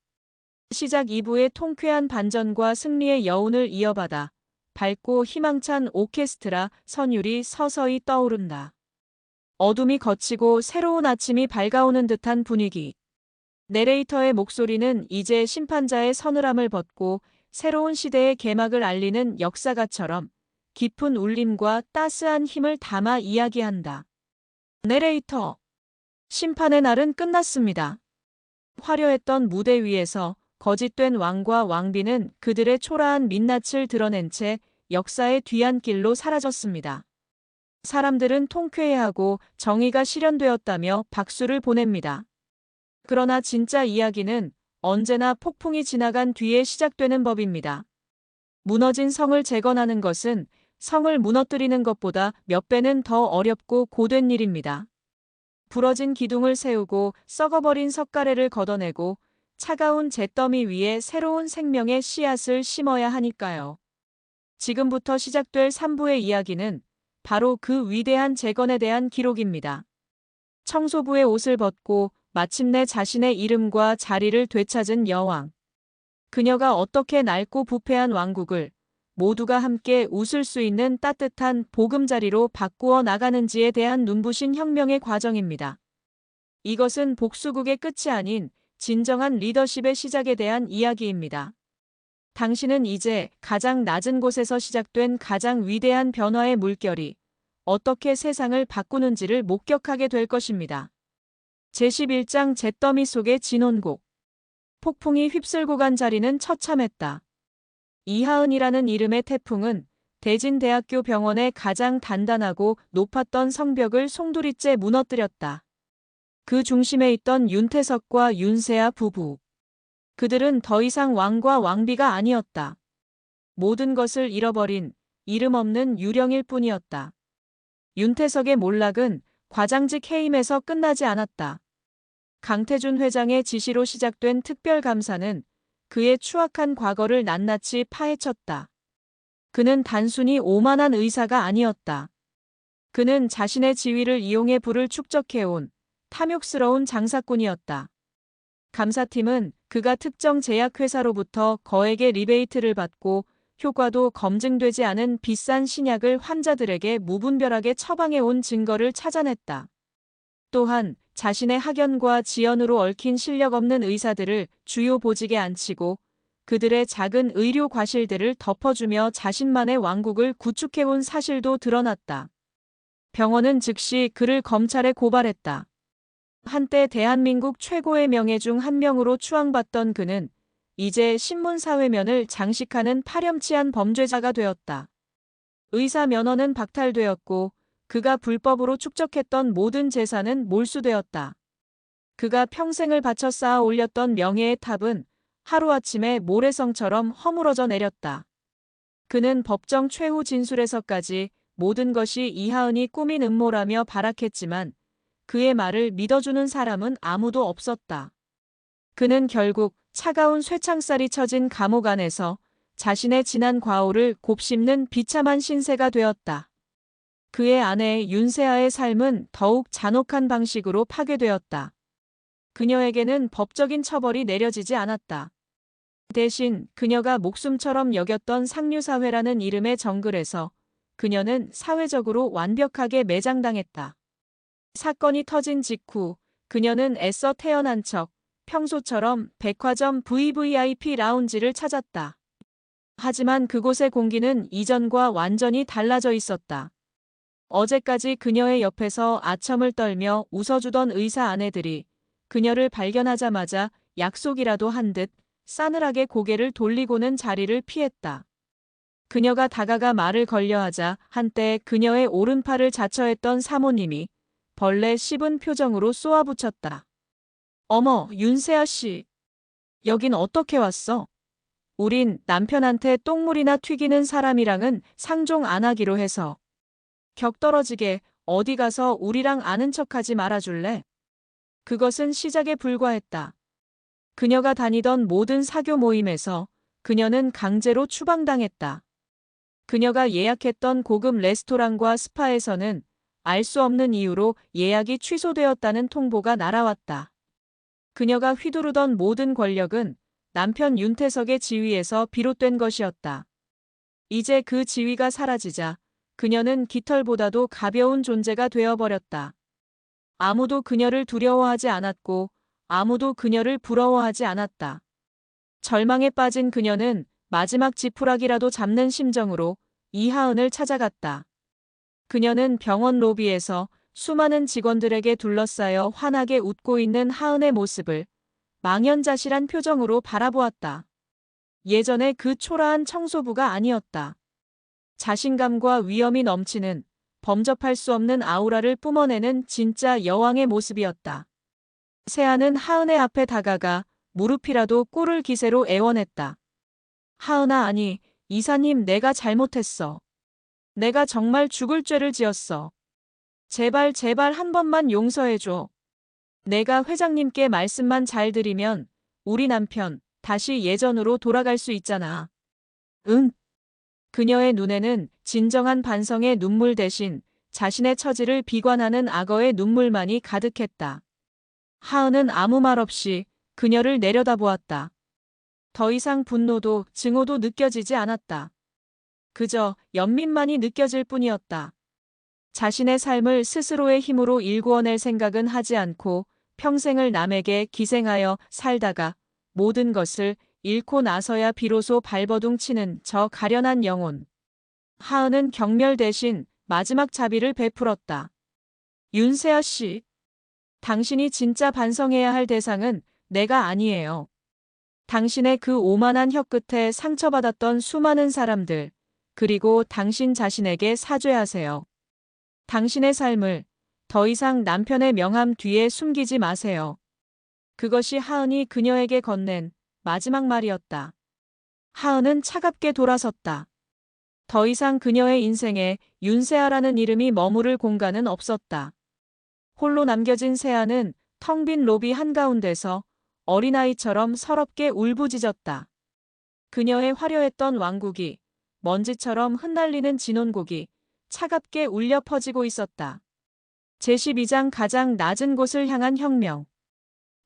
시작 2부의 통쾌한 반전과 승리의 여운을 이어받아 밝고 희망찬 오케스트라 선율이 서서히 떠오른다. 어둠이 걷히고 새로운 아침이 밝아오는 듯한 분위기. 내레이터의 목소리는 이제 심판자의 서늘함을 벗고 새로운 시대의 개막을 알리는 역사가처럼 깊은 울림과 따스한 힘을 담아 이야기한다. 내레이터. 심판의 날은 끝났습니다. 화려했던 무대 위에서 거짓된 왕과 왕비는 그들의 초라한 민낯을 드러낸 채 역사의 뒤안길로 사라졌습니다. 사람들은 통쾌해하고 정의가 실현되었다며 박수를 보냅니다. 그러나 진짜 이야기는 언제나 폭풍이 지나간 뒤에 시작되는 법입니다. 무너진 성을 재건하는 것은 성을 무너뜨리는 것보다 몇 배는 더 어렵고 고된 일입니다. 부러진 기둥을 세우고 썩어버린 석가래를 걷어내고 차가운 잿더미 위에 새로운 생명의 씨앗을 심어야 하니까요. 지금부터 시작될 3부의 이야기는 바로 그 위대한 재건에 대한 기록입니다. 청소부의 옷을 벗고 마침내 자신의 이름과 자리를 되찾은 여왕. 그녀가 어떻게 낡고 부패한 왕국을 모두가 함께 웃을 수 있는 따뜻한 보금자리로 바꾸어 나가는지에 대한 눈부신 혁명의 과정입니다. 이것은 복수국의 끝이 아닌 진정한 리더십의 시작에 대한 이야기입니다. 당신은 이제 가장 낮은 곳에서 시작된 가장 위대한 변화의 물결이 어떻게 세상을 바꾸는지를 목격하게 될 것입니다. 제11장 잿더미 속의 진혼곡. 폭풍이 휩쓸고 간 자리는 처참했다. 이하은이라는 이름의 태풍은 대진대학교 병원의 가장 단단하고 높았던 성벽을 송두리째 무너뜨렸다. 그 중심에 있던 윤태석과 윤세아 부부. 그들은 더 이상 왕과 왕비가 아니었다. 모든 것을 잃어버린 이름 없는 유령일 뿐이었다. 윤태석의 몰락은 과장직 해임에서 끝나지 않았다. 강태준 회장의 지시로 시작된 특별감사는 그의 추악한 과거를 낱낱이 파헤쳤다. 그는 단순히 오만한 의사가 아니었다. 그는 자신의 지위를 이용해 부를 축적해온 탐욕스러운 장사꾼이었다. 감사팀은 그가 특정 제약회사로부터 거액의 리베이트를 받고 효과도 검증되지 않은 비싼 신약을 환자들에게 무분별하게 처방해온 증거를 찾아냈다. 또한 자신의 학연과 지연으로 얽힌 실력 없는 의사들을 주요 보직에 앉히고 그들의 작은 의료 과실들을 덮어주며 자신만의 왕국을 구축해온 사실도 드러났다. 병원은 즉시 그를 검찰에 고발했다. 한때 대한민국 최고의 명예 중 한 명으로 추앙받던 그는 이제 신문사회면을 장식하는 파렴치한 범죄자가 되었다. 의사 면허는 박탈되었고 그가 불법으로 축적했던 모든 재산은 몰수되었다. 그가 평생을 바쳐 쌓아 올렸던 명예의 탑은 하루아침에 모래성처럼 허물어져 내렸다. 그는 법정 최후 진술에서까지 모든 것이 이하은이 꾸민 음모라며 발악했지만 그의 말을 믿어주는 사람은 아무도 없었다. 그는 결국 차가운 쇠창살이 쳐진 감옥 안에서 자신의 지난 과오를 곱씹는 비참한 신세가 되었다. 그의 아내 윤세아의 삶은 더욱 잔혹한 방식으로 파괴되었다. 그녀에게는 법적인 처벌이 내려지지 않았다. 대신 그녀가 목숨처럼 여겼던 상류사회라는 이름의 정글에서 그녀는 사회적으로 완벽하게 매장당했다. 사건이 터진 직후 그녀는 애써 태어난 척 평소처럼 백화점 VVIP 라운지를 찾았다. 하지만 그곳의 공기는 이전과 완전히 달라져 있었다. 어제까지 그녀의 옆에서 아첨을 떨며 웃어주던 의사 아내들이 그녀를 발견하자마자 약속이라도 한 듯 싸늘하게 고개를 돌리고는 자리를 피했다. 그녀가 다가가 말을 걸려하자 한때 그녀의 오른팔을 자처했던 사모님이 벌레 씹은 표정으로 쏘아붙였다. 어머, 윤세아 씨. 여긴 어떻게 왔어? 우린 남편한테 똥물이나 튀기는 사람이랑은 상종 안 하기로 해서. 격떨어지게 어디 가서 우리랑 아는 척하지 말아줄래? 그것은 시작에 불과했다. 그녀가 다니던 모든 사교 모임에서 그녀는 강제로 추방당했다. 그녀가 예약했던 고급 레스토랑과 스파에서는 알 수 없는 이유로 예약이 취소되었다는 통보가 날아왔다. 그녀가 휘두르던 모든 권력은 남편 윤태석의 지위에서 비롯된 것이었다. 이제 그 지위가 사라지자 그녀는 깃털보다도 가벼운 존재가 되어버렸다. 아무도 그녀를 두려워하지 않았고 아무도 그녀를 부러워하지 않았다. 절망에 빠진 그녀는 마지막 지푸라기라도 잡는 심정으로 이하은을 찾아갔다. 그녀는 병원 로비에서 수많은 직원들에게 둘러싸여 환하게 웃고 있는 하은의 모습을 망연자실한 표정으로 바라보았다. 예전의 그 초라한 청소부가 아니었다. 자신감과 위엄이 넘치는 범접할 수 없는 아우라를 뿜어내는 진짜 여왕의 모습이었다. 세아는 하은의 앞에 다가가 무릎이라도 꿇을 기세로 애원했다. 하은아, 아니, 이사님, 내가 잘못했어. 내가 정말 죽을 죄를 지었어. 제발 제발 한 번만 용서해줘. 내가 회장님께 말씀만 잘 드리면 우리 남편 다시 예전으로 돌아갈 수 있잖아. 응. 그녀의 눈에는 진정한 반성의 눈물 대신 자신의 처지를 비관하는 악어의 눈물만이 가득했다. 하은은 아무 말 없이 그녀를 내려다보았다. 더 이상 분노도 증오도 느껴지지 않았다. 그저 연민만이 느껴질 뿐이었다. 자신의 삶을 스스로의 힘으로 일구어낼 생각은 하지 않고 평생을 남에게 기생하여 살다가 모든 것을 잃고 나서야 비로소 발버둥 치는 저 가련한 영혼. 하은은 경멸 대신 마지막 자비를 베풀었다. 윤세아 씨, 당신이 진짜 반성해야 할 대상은 내가 아니에요. 당신의 그 오만한 혀 끝에 상처받았던 수많은 사람들, 그리고 당신 자신에게 사죄하세요. 당신의 삶을 더 이상 남편의 명함 뒤에 숨기지 마세요. 그것이 하은이 그녀에게 건넨 마지막 말이었다. 하은은 차갑게 돌아섰다. 더 이상 그녀의 인생에 윤세아라는 이름이 머무를 공간은 없었다. 홀로 남겨진 세아는 텅 빈 로비 한가운데서 어린아이처럼 서럽게 울부짖었다. 그녀의 화려했던 왕국이 먼지처럼 흩날리는 진원곡이 차갑게 울려 퍼지고 있었다. 제12장 가장 낮은 곳을 향한 혁명.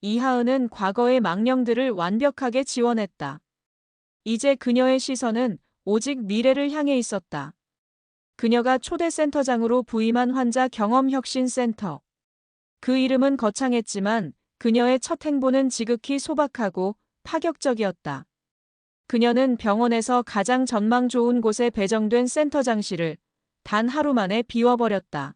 이하은은 과거의 망령들을 완벽하게 지원했다. 이제 그녀의 시선은 오직 미래를 향해 있었다. 그녀가 초대 센터장으로 부임한 환자 경험혁신센터. 그 이름은 거창했지만 그녀의 첫 행보는 지극히 소박하고 파격적이었다. 그녀는 병원에서 가장 전망 좋은 곳에 배정된 센터장실을 단 하루 만에 비워버렸다.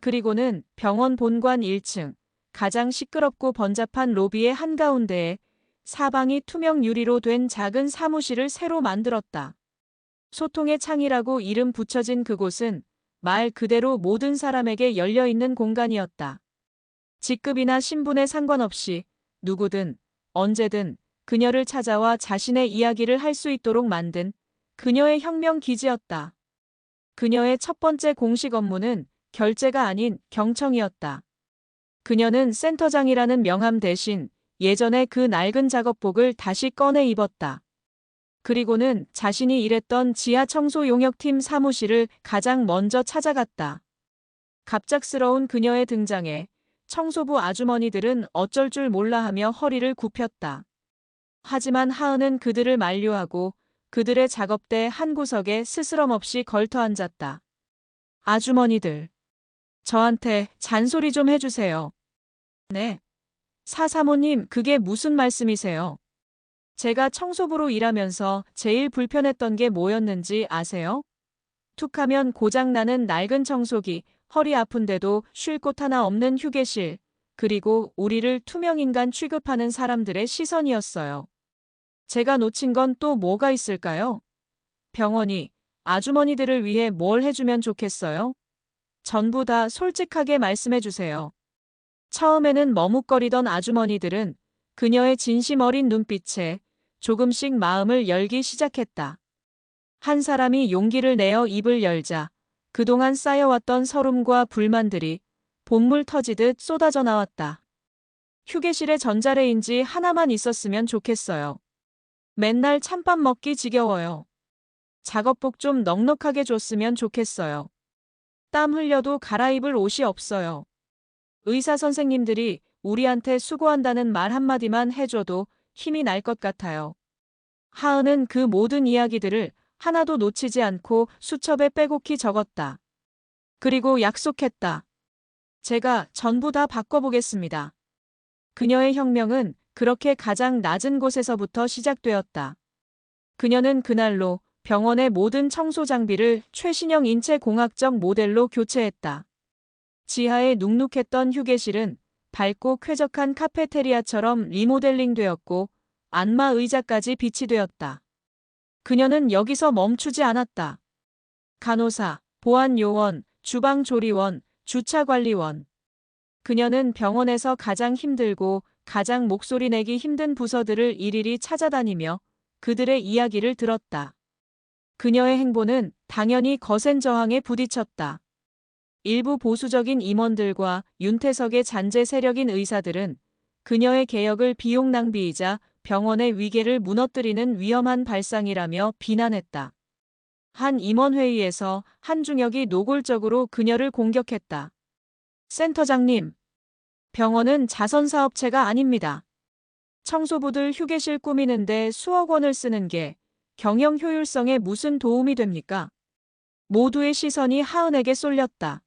그리고는 병원 본관 1층, 가장 시끄럽고 번잡한 로비의 한가운데에 사방이 투명 유리로 된 작은 사무실을 새로 만들었다. 소통의 창이라고 이름 붙여진 그곳은 말 그대로 모든 사람에게 열려있는 공간이었다. 직급이나 신분에 상관없이 누구든 언제든 그녀를 찾아와 자신의 이야기를 할 수 있도록 만든 그녀의 혁명 기지였다. 그녀의 첫 번째 공식 업무는 결제가 아닌 경청이었다. 그녀는 센터장이라는 명함 대신 예전의 그 낡은 작업복을 다시 꺼내 입었다. 그리고는 자신이 일했던 지하 청소 용역팀 사무실을 가장 먼저 찾아갔다. 갑작스러운 그녀의 등장에 청소부 아주머니들은 어쩔 줄 몰라 하며 허리를 굽혔다. 하지만 하은은 그들을 만류하고 그들의 작업대 한 구석에 스스럼없이 걸터 앉았다. 아주머니들, 저한테 잔소리 좀 해주세요. 네. 사사모님, 그게 무슨 말씀이세요? 제가 청소부로 일하면서 제일 불편했던 게 뭐였는지 아세요? 툭하면 고장나는 낡은 청소기, 허리 아픈데도 쉴 곳 하나 없는 휴게실, 그리고 우리를 투명인간 취급하는 사람들의 시선이었어요. 제가 놓친 건 또 뭐가 있을까요? 병원이 아주머니들을 위해 뭘 해주면 좋겠어요? 전부 다 솔직하게 말씀해 주세요. 처음에는 머뭇거리던 아주머니들은 그녀의 진심 어린 눈빛에 조금씩 마음을 열기 시작했다. 한 사람이 용기를 내어 입을 열자 그동안 쌓여왔던 서름과 불만들이 본물 터지듯 쏟아져 나왔다. 휴게실에 전자레인지 하나만 있었으면 좋겠어요. 맨날 찬밥 먹기 지겨워요. 작업복 좀 넉넉하게 줬으면 좋겠어요. 땀 흘려도 갈아입을 옷이 없어요. 의사 선생님들이 우리한테 수고한다는 말 한마디만 해줘도 힘이 날 것 같아요. 하은은 그 모든 이야기들을 하나도 놓치지 않고 수첩에 빼곡히 적었다. 그리고 약속했다. 제가 전부 다 바꿔보겠습니다. 그녀의 혁명은 그렇게 가장 낮은 곳에서부터 시작되었다. 그녀는 그날로 병원의 모든 청소 장비를 최신형 인체공학적 모델로 교체했다. 지하에 눅눅했던 휴게실은 밝고 쾌적한 카페테리아처럼 리모델링되었고 안마 의자까지 빛이 되었다. 그녀는 여기서 멈추지 않았다. 간호사, 보안요원, 주방조리원, 주차관리원. 그녀는 병원에서 가장 힘들고 가장 목소리 내기 힘든 부서들을 일일이 찾아다니며 그들의 이야기를 들었다. 그녀의 행보는 당연히 거센 저항에 부딪혔다. 일부 보수적인 임원들과 윤태석의 잔재 세력인 의사들은 그녀의 개혁을 비용 낭비이자 병원의 위계를 무너뜨리는 위험한 발상이라며 비난했다. 한 임원회의에서 한중혁이 노골적으로 그녀를 공격했다. 센터장님, 병원은 자선사업체가 아닙니다. 청소부들 휴게실 꾸미는데 수억 원을 쓰는 게 경영 효율성에 무슨 도움이 됩니까? 모두의 시선이 하은에게 쏠렸다.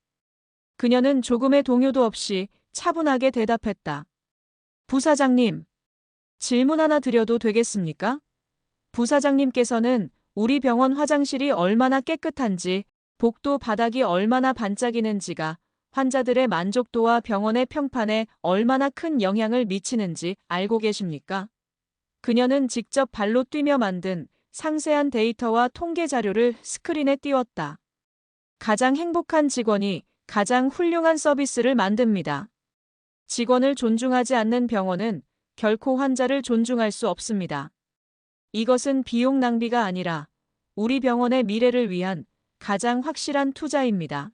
그녀는 조금의 동요도 없이 차분하게 대답했다. 부사장님, 질문 하나 드려도 되겠습니까? 부사장님께서는 우리 병원 화장실이 얼마나 깨끗한지, 복도 바닥이 얼마나 반짝이는지가 환자들의 만족도와 병원의 평판에 얼마나 큰 영향을 미치는지 알고 계십니까? 그녀는 직접 발로 뛰며 만든 상세한 데이터와 통계 자료를 스크린에 띄웠다. 가장 행복한 직원이 가장 훌륭한 서비스를 만듭니다. 직원을 존중하지 않는 병원은 결코 환자를 존중할 수 없습니다. 이것은 비용 낭비가 아니라 우리 병원의 미래를 위한 가장 확실한 투자입니다.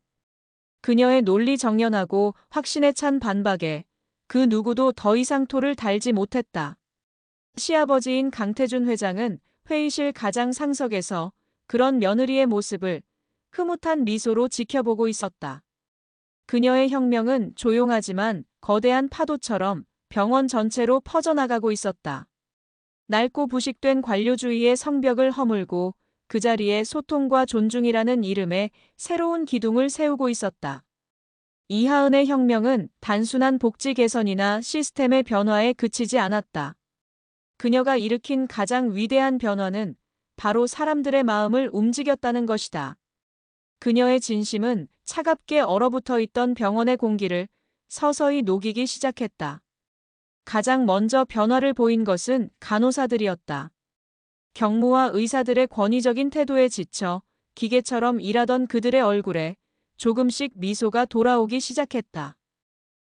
그녀의 논리 정연하고 확신에 찬 반박에 그 누구도 더 이상 토를 달지 못했다. 시아버지인 강태준 회장은 회의실 가장 상석에서 그런 며느리의 모습을 흐뭇한 미소로 지켜보고 있었다. 그녀의 혁명은 조용하지만 거대한 파도처럼 병원 전체로 퍼져나가고 있었다. 낡고 부식된 관료주의의 성벽을 허물고 그 자리에 소통과 존중이라는 이름의 새로운 기둥을 세우고 있었다. 이하은의 혁명은 단순한 복지 개선이나 시스템의 변화에 그치지 않았다. 그녀가 일으킨 가장 위대한 변화는 바로 사람들의 마음을 움직였다는 것이다. 그녀의 진심은 차갑게 얼어붙어 있던 병원의 공기를 서서히 녹이기 시작했다. 가장 먼저 변화를 보인 것은 간호사들이었다. 경무와 의사들의 권위적인 태도에 지쳐 기계처럼 일하던 그들의 얼굴에 조금씩 미소가 돌아오기 시작했다.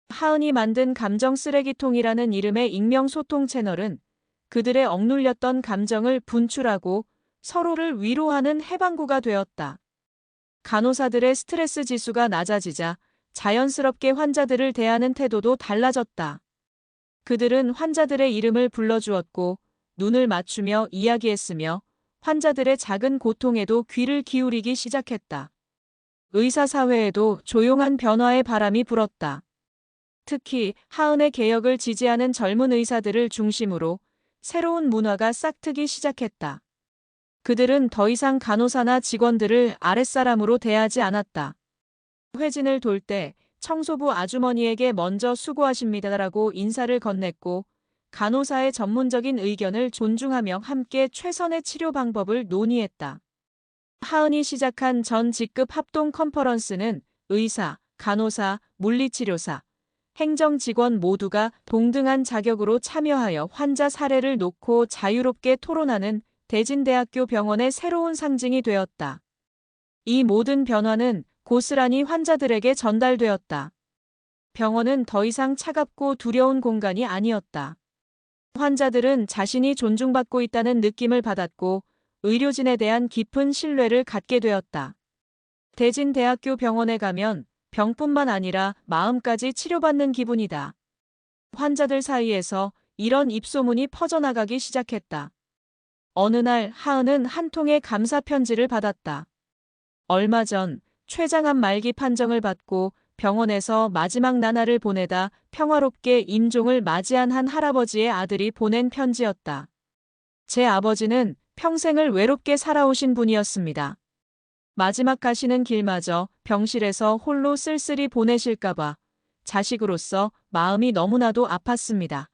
하은이 만든 감정 쓰레기통이라는 이름의 익명 소통 채널은 그들의 억눌렸던 감정을 분출하고 서로를 위로하는 해방구가 되었다. 간호사들의 스트레스 지수가 낮아지자 자연스럽게 환자들을 대하는 태도도 달라졌다. 그들은 환자들의 이름을 불러주었고 눈을 맞추며 이야기했으며 환자들의 작은 고통에도 귀를 기울이기 시작했다. 의사사회에도 조용한 변화의 바람이 불었다. 특히 하은의 개혁을 지지하는 젊은 의사들을 중심으로 새로운 문화가 싹트기 시작했다. 그들은 더 이상 간호사나 직원들을 아랫사람으로 대하지 않았다. 회진을 돌 때 청소부 아주머니에게 먼저 수고하십니다라고 인사를 건넸고 간호사의 전문적인 의견을 존중하며 함께 최선의 치료 방법을 논의했다. 하은이 시작한 전 직급 합동 컨퍼런스는 의사, 간호사, 물리치료사, 행정직원 모두가 동등한 자격으로 참여하여 환자 사례를 놓고 자유롭게 토론하는 대진대학교 병원의 새로운 상징이 되었다. 이 모든 변화는 고스란히 환자들에게 전달되었다. 병원은 더 이상 차갑고 두려운 공간이 아니었다. 환자들은 자신이 존중받고 있다는 느낌을 받았고 의료진에 대한 깊은 신뢰를 갖게 되었다. 대진대학교 병원에 가면 병뿐만 아니라 마음까지 치료받는 기분이다. 환자들 사이에서 이런 입소문이 퍼져나가기 시작했다. 어느 날 하은은 한 통의 감사 편지를 받았다. 얼마 전 췌장암 말기 판정을 받고 병원에서 마지막 나날을 보내다 평화롭게 임종을 맞이한 한 할아버지의 아들이 보낸 편지였다. 제 아버지는 평생을 외롭게 살아오신 분이었습니다. 마지막 가시는 길마저 병실에서 홀로 쓸쓸히 보내실까봐 자식으로서 마음이 너무나도 아팠습니다.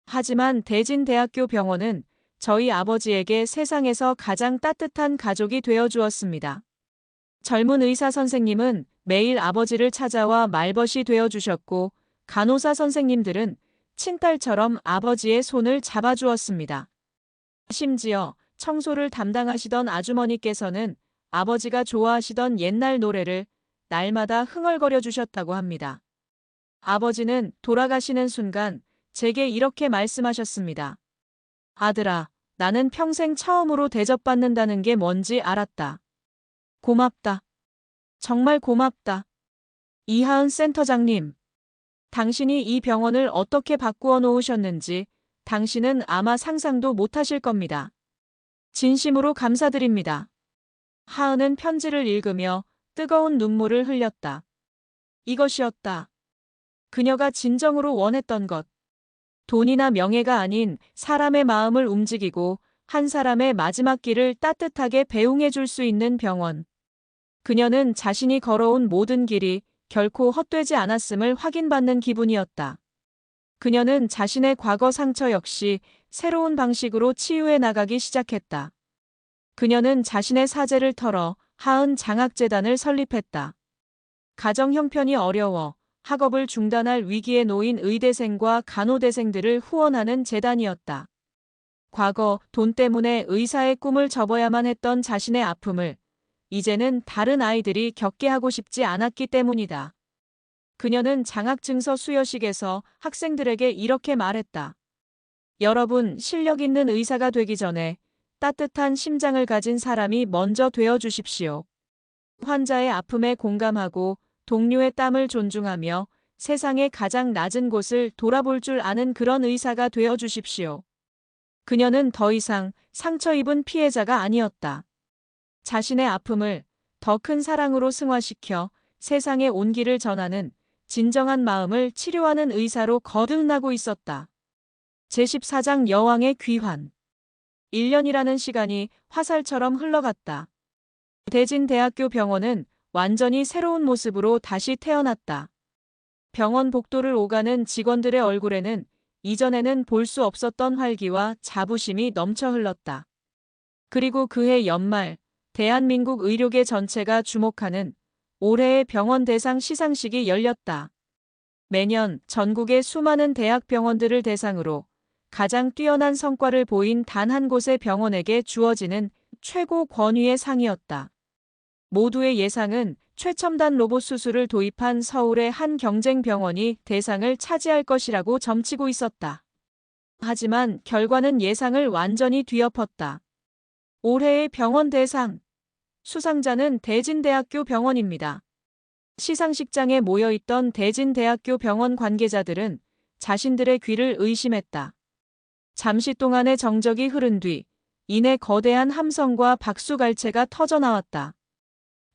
하지만 대진대학교 병원은 저희 아버지에게 세상에서 가장 따뜻한 가족이 되어 주었습니다. 젊은 의사 선생님은 매일 아버지를 찾아와 말벗이 되어 주셨고, 간호사 선생님들은 친딸처럼 아버지의 손을 잡아주었습니다. 심지어 청소를 담당하시던 아주머니께서는 아버지가 좋아하시던 옛날 노래를 날마다 흥얼거려 주셨다고 합니다. 아버지는 돌아가시는 순간 제게 이렇게 말씀하셨습니다. 아들아, 나는 평생 처음으로 대접받는다는 게 뭔지 알았다. 고맙다. 정말 고맙다. 이하은 센터장님, 당신이 이 병원을 어떻게 바꾸어 놓으셨는지 당신은 아마 상상도 못하실 겁니다. 진심으로 감사드립니다. 하은은 편지를 읽으며 뜨거운 눈물을 흘렸다. 이것이었다. 그녀가 진정으로 원했던 것. 돈이나 명예가 아닌 사람의 마음을 움직이고 한 사람의 마지막 길을 따뜻하게 배웅해 줄 수 있는 병원. 그녀는 자신이 걸어온 모든 길이 결코 헛되지 않았음을 확인받는 기분이었다. 그녀는 자신의 과거 상처 역시 새로운 방식으로 치유해 나가기 시작했다. 그녀는 자신의 사재를 털어 하은 장학재단을 설립했다. 가정 형편이 어려워 학업을 중단할 위기에 놓인 의대생과 간호대생들을 후원하는 재단이었다. 과거 돈 때문에 의사의 꿈을 접어야만 했던 자신의 아픔을 이제는 다른 아이들이 겪게 하고 싶지 않았기 때문이다. 그녀는 장학증서 수여식에서 학생들에게 이렇게 말했다. 여러분, 실력 있는 의사가 되기 전에 따뜻한 심장을 가진 사람이 먼저 되어 주십시오. 환자의 아픔에 공감하고 동료의 땀을 존중하며 세상의 가장 낮은 곳을 돌아볼 줄 아는 그런 의사가 되어 주십시오. 그녀는 더 이상 상처 입은 피해자가 아니었다. 자신의 아픔을 더 큰 사랑으로 승화시켜 세상의 온기를 전하는 진정한 마음을 치료하는 의사로 거듭나고 있었다. 제14장 여왕의 귀환. 1년이라는 시간이 화살처럼 흘러갔다. 대진대학교 병원은 완전히 새로운 모습으로 다시 태어났다. 병원 복도를 오가는 직원들의 얼굴에는 이전에는 볼 수 없었던 활기와 자부심이 넘쳐 흘렀다. 그리고 그해 연말, 대한민국 의료계 전체가 주목하는 올해의 병원 대상 시상식이 열렸다. 매년 전국의 수많은 대학병원들을 대상으로 가장 뛰어난 성과를 보인 단 한 곳의 병원에게 주어지는 최고 권위의 상이었다. 모두의 예상은 최첨단 로봇 수술을 도입한 서울의 한 경쟁병원이 대상을 차지할 것이라고 점치고 있었다. 하지만 결과는 예상을 완전히 뒤엎었다. 올해의 병원 대상. 수상자는 대진대학교 병원입니다. 시상식장에 모여있던 대진대학교 병원 관계자들은 자신들의 귀를 의심했다. 잠시 동안의 정적이 흐른 뒤 이내 거대한 함성과 박수갈채가 터져나왔다.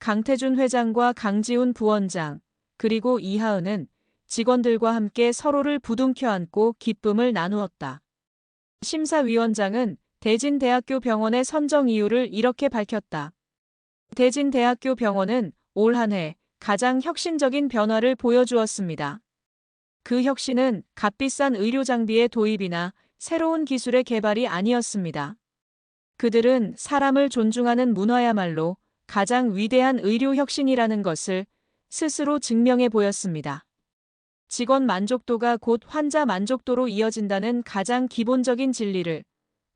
강태준 회장과 강지훈 부원장, 그리고 이하은은 직원들과 함께 서로를 부둥켜 안고 기쁨을 나누었다. 심사위원장은 대진대학교 병원의 선정 이유를 이렇게 밝혔다. 대진대학교 병원은 올 한 해 가장 혁신적인 변화를 보여주었습니다. 그 혁신은 값비싼 의료장비의 도입이나 새로운 기술의 개발이 아니었습니다. 그들은 사람을 존중하는 문화야말로 가장 위대한 의료 혁신이라는 것을 스스로 증명해 보였습니다. 직원 만족도가 곧 환자 만족도로 이어진다는 가장 기본적인 진리를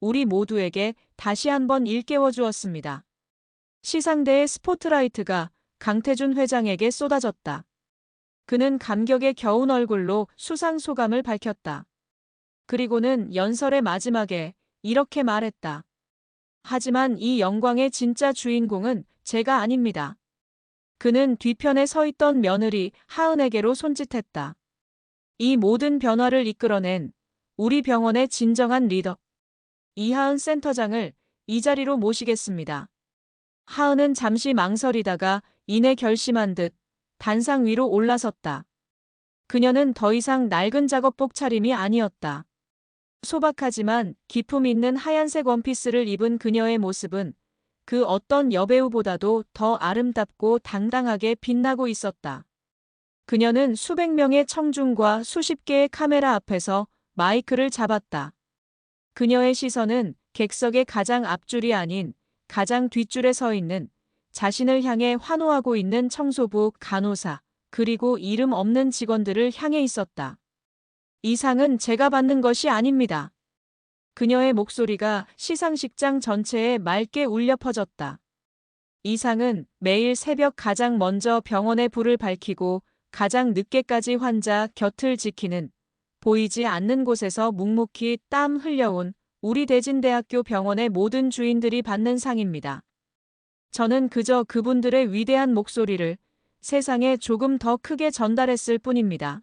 우리 모두에게 다시 한번 일깨워 주었습니다. 시상대의 스포트라이트가 강태준 회장에게 쏟아졌다. 그는 감격에 겨운 얼굴로 수상 소감을 밝혔다. 그리고는 연설의 마지막에 이렇게 말했다. 하지만 이 영광의 진짜 주인공은 제가 아닙니다. 그는 뒤편에 서 있던 며느리 하은에게로 손짓했다. 이 모든 변화를 이끌어낸 우리 병원의 진정한 리더 이하은 센터장을 이 자리로 모시겠습니다. 하은은 잠시 망설이다가 이내 결심한 듯 단상 위로 올라섰다. 그녀는 더 이상 낡은 작업복 차림이 아니었다. 소박하지만 기품 있는 하얀색 원피스를 입은 그녀의 모습은 그 어떤 여배우보다도 더 아름답고 당당하게 빛나고 있었다. 그녀는 수백 명의 청중과 수십 개의 카메라 앞에서 마이크를 잡았다. 그녀의 시선은 객석의 가장 앞줄이 아닌 가장 뒷줄에 서 있는 자신을 향해 환호하고 있는 청소부, 간호사, 그리고 이름 없는 직원들을 향해 있었다. 이 상은 제가 받는 것이 아닙니다. 그녀의 목소리가 시상식장 전체에 맑게 울려 퍼졌다. 이 상은 매일 새벽 가장 먼저 병원의 불을 밝히고 가장 늦게까지 환자 곁을 지키는 보이지 않는 곳에서 묵묵히 땀 흘려온 우리 대진대학교 병원의 모든 주인들이 받는 상입니다. 저는 그저 그분들의 위대한 목소리를 세상에 조금 더 크게 전달했을 뿐입니다.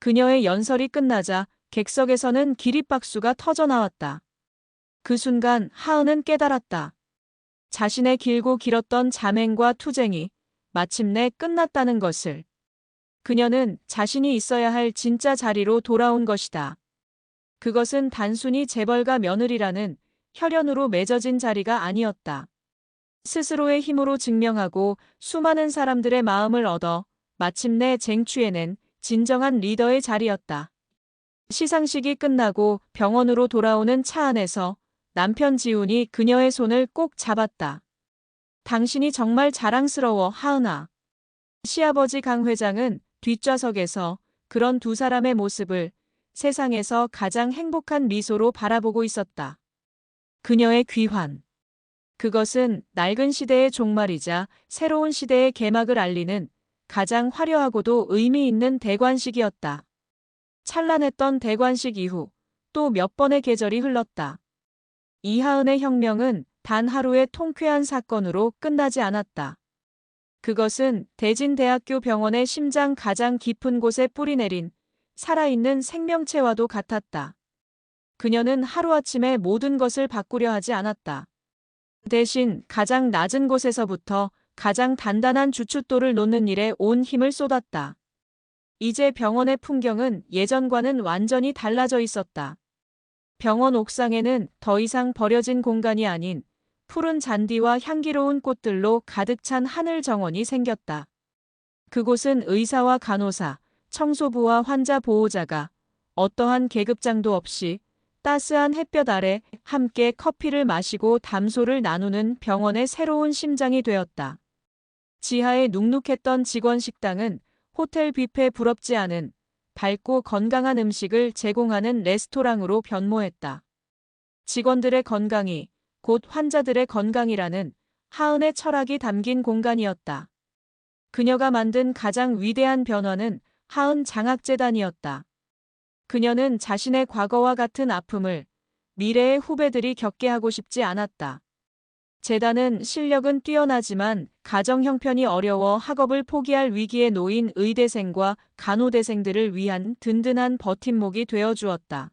그녀의 연설이 끝나자 객석에서는 기립박수가 터져나왔다. 그 순간 하은은 깨달았다. 자신의 길고 길었던 자맹과 투쟁이 마침내 끝났다는 것을. 그녀는 자신이 있어야 할 진짜 자리로 돌아온 것이다. 그것은 단순히 재벌가 며느리라는 혈연으로 맺어진 자리가 아니었다. 스스로의 힘으로 증명하고 수많은 사람들의 마음을 얻어 마침내 쟁취해낸 진정한 리더의 자리였다. 시상식이 끝나고 병원으로 돌아오는 차 안에서 남편 지훈이 그녀의 손을 꼭 잡았다. 당신이 정말 자랑스러워, 하은아. 시아버지 강 회장은 뒷좌석에서 그런 두 사람의 모습을 세상에서 가장 행복한 미소로 바라보고 있었다. 그녀의 귀환. 그것은 낡은 시대의 종말이자 새로운 시대의 개막을 알리는 가장 화려하고도 의미 있는 대관식이었다. 찬란했던 대관식 이후 또 몇 번의 계절이 흘렀다. 이하은의 혁명은 단 하루의 통쾌한 사건으로 끝나지 않았다. 그것은 대진대학교 병원의 심장 가장 깊은 곳에 뿌리내린 살아있는 생명체와도 같았다. 그녀는 하루아침에 모든 것을 바꾸려 하지 않았다. 대신 가장 낮은 곳에서부터 가장 단단한 주춧돌을 놓는 일에 온 힘을 쏟았다. 이제 병원의 풍경은 예전과는 완전히 달라져 있었다. 병원 옥상에는 더 이상 버려진 공간이 아닌 푸른 잔디와 향기로운 꽃들로 가득 찬 하늘 정원이 생겼다. 그곳은 의사와 간호사, 청소부와 환자 보호자가 어떠한 계급장도 없이 따스한 햇볕 아래 함께 커피를 마시고 담소를 나누는 병원의 새로운 심장이 되었다. 지하에 눅눅했던 직원 식당은 호텔 뷔페에 부럽지 않은 밝고 건강한 음식을 제공하는 레스토랑으로 변모했다. 직원들의 건강이 곧 환자들의 건강이라는 하은의 철학이 담긴 공간이었다. 그녀가 만든 가장 위대한 변화는 하은 장학재단이었다. 그녀는 자신의 과거와 같은 아픔을 미래의 후배들이 겪게 하고 싶지 않았다. 재단은 실력은 뛰어나지만 가정 형편이 어려워 학업을 포기할 위기에 놓인 의대생과 간호대생들을 위한 든든한 버팀목이 되어 주었다.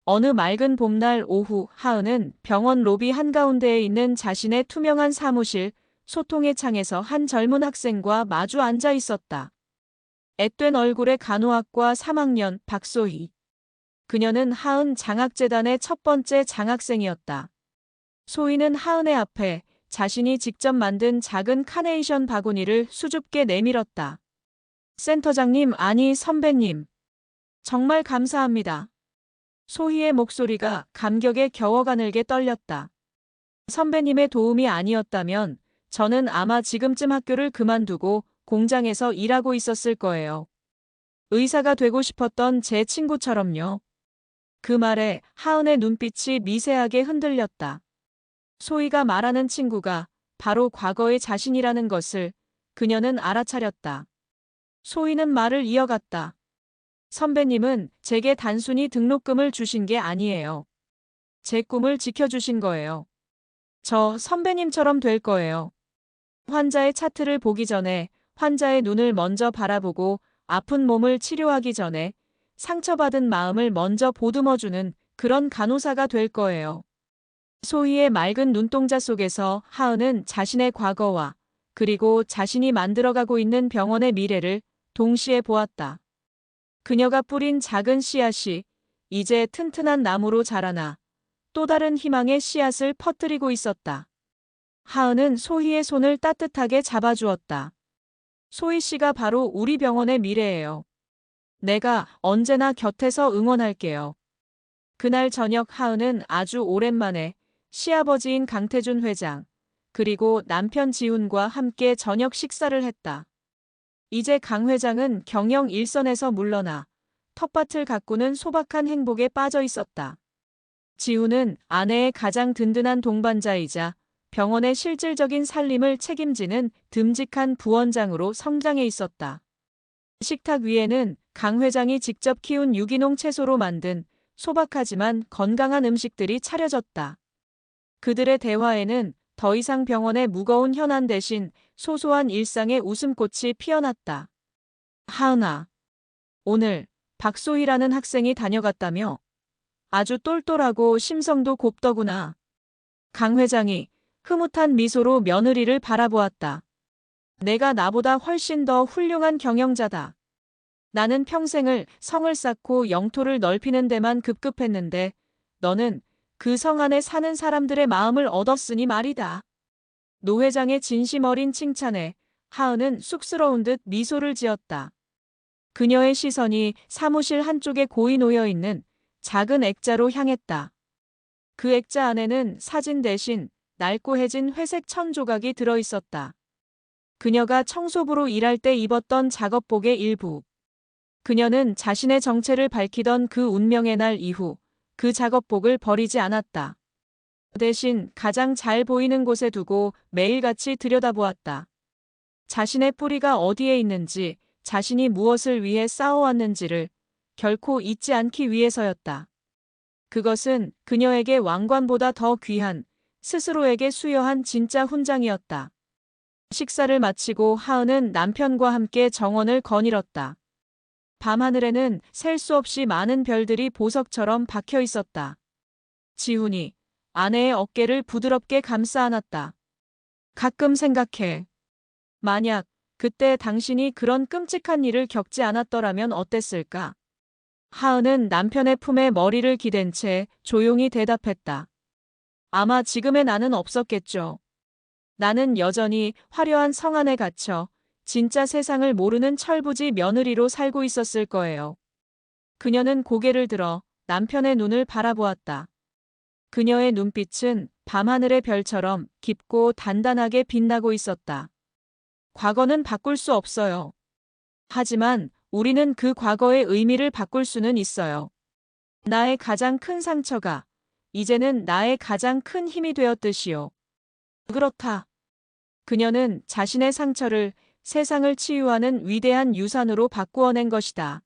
어느 맑은 봄날 오후 하은은 병원 로비 한가운데에 있는 자신의 투명한 사무실 소통의 창에서 한 젊은 학생과 마주 앉아 있었다. 앳된 얼굴의 간호학과 3학년 박소희. 그녀는 하은 장학재단의 첫 번째 장학생이었다. 소희는 하은의 앞에 자신이 직접 만든 작은 카네이션 바구니를 수줍게 내밀었다. 센터장님, 아니 선배님. 정말 감사합니다. 소희의 목소리가 감격에 겨워 가늘게 떨렸다. 선배님의 도움이 아니었다면 저는 아마 지금쯤 학교를 그만두고 공장에서 일하고 있었을 거예요. 의사가 되고 싶었던 제 친구처럼요. 그 말에 하은의 눈빛이 미세하게 흔들렸다. 소희가 말하는 친구가 바로 과거의 자신이라는 것을 그녀는 알아차렸다. 소희는 말을 이어갔다. 선배님은 제게 단순히 등록금을 주신 게 아니에요. 제 꿈을 지켜주신 거예요. 저 선배님처럼 될 거예요. 환자의 차트를 보기 전에 환자의 눈을 먼저 바라보고 아픈 몸을 치료하기 전에 상처받은 마음을 먼저 보듬어주는 그런 간호사가 될 거예요. 소희의 맑은 눈동자 속에서 하은은 자신의 과거와 그리고 자신이 만들어가고 있는 병원의 미래를 동시에 보았다. 그녀가 뿌린 작은 씨앗이 이제 튼튼한 나무로 자라나 또 다른 희망의 씨앗을 퍼뜨리고 있었다. 하은은 소희의 손을 따뜻하게 잡아주었다. 소희 씨가 바로 우리 병원의 미래예요. 내가 언제나 곁에서 응원할게요. 그날 저녁 하은은 아주 오랜만에 시아버지인 강태준 회장, 그리고 남편 지훈과 함께 저녁 식사를 했다. 이제 강 회장은 경영 일선에서 물러나 텃밭을 가꾸는 소박한 행복에 빠져 있었다. 지훈은 아내의 가장 든든한 동반자이자 병원의 실질적인 살림을 책임지는 듬직한 부원장으로 성장해 있었다. 식탁 위에는 강 회장이 직접 키운 유기농 채소로 만든 소박하지만 건강한 음식들이 차려졌다. 그들의 대화에는 더 이상 병원의 무거운 현안 대신 소소한 일상의 웃음꽃이 피어났다. 하은아, 오늘 박소희라는 학생이 다녀갔다며? 아주 똘똘하고 심성도 곱더구나. 강 회장이 흐뭇한 미소로 며느리를 바라보았다. 내가 나보다 훨씬 더 훌륭한 경영자다. 나는 평생을 성을 쌓고 영토를 넓히는 데만 급급했는데 너는 그 성 안에 사는 사람들의 마음을 얻었으니 말이다. 노 회장의 진심 어린 칭찬에 하은은 쑥스러운 듯 미소를 지었다. 그녀의 시선이 사무실 한쪽에 고이 놓여 있는 작은 액자로 향했다. 그 액자 안에는 사진 대신 낡고해진 회색 천 조각이 들어 있었다. 그녀가 청소부로 일할 때 입었던 작업복의 일부. 그녀는 자신의 정체를 밝히던 그 운명의 날 이후 그 작업복을 버리지 않았다. 대신 가장 잘 보이는 곳에 두고 매일같이 들여다보았다. 자신의 뿌리가 어디에 있는지, 자신이 무엇을 위해 싸워왔는지를 결코 잊지 않기 위해서였다. 그것은 그녀에게 왕관보다 더 귀한, 스스로에게 수여한 진짜 훈장이었다. 식사를 마치고 하은은 남편과 함께 정원을 거닐었다. 밤하늘에는 셀 수 없이 많은 별들이 보석처럼 박혀 있었다. 지훈이 아내의 어깨를 부드럽게 감싸 안았다. 가끔 생각해. 만약 그때 당신이 그런 끔찍한 일을 겪지 않았더라면 어땠을까? 하은은 남편의 품에 머리를 기댄 채 조용히 대답했다. 아마 지금의 나는 없었겠죠. 나는 여전히 화려한 성 안에 갇혀 진짜 세상을 모르는 철부지 며느리로 살고 있었을 거예요. 그녀는 고개를 들어 남편의 눈을 바라보았다. 그녀의 눈빛은 밤하늘의 별처럼 깊고 단단하게 빛나고 있었다. 과거는 바꿀 수 없어요. 하지만 우리는 그 과거의 의미를 바꿀 수는 있어요. 나의 가장 큰 상처가 이제는 나의 가장 큰 힘이 되었듯이요. 그렇다. 그녀는 자신의 상처를 세상을 치유하는 위대한 유산으로 바꾸어낸 것이다.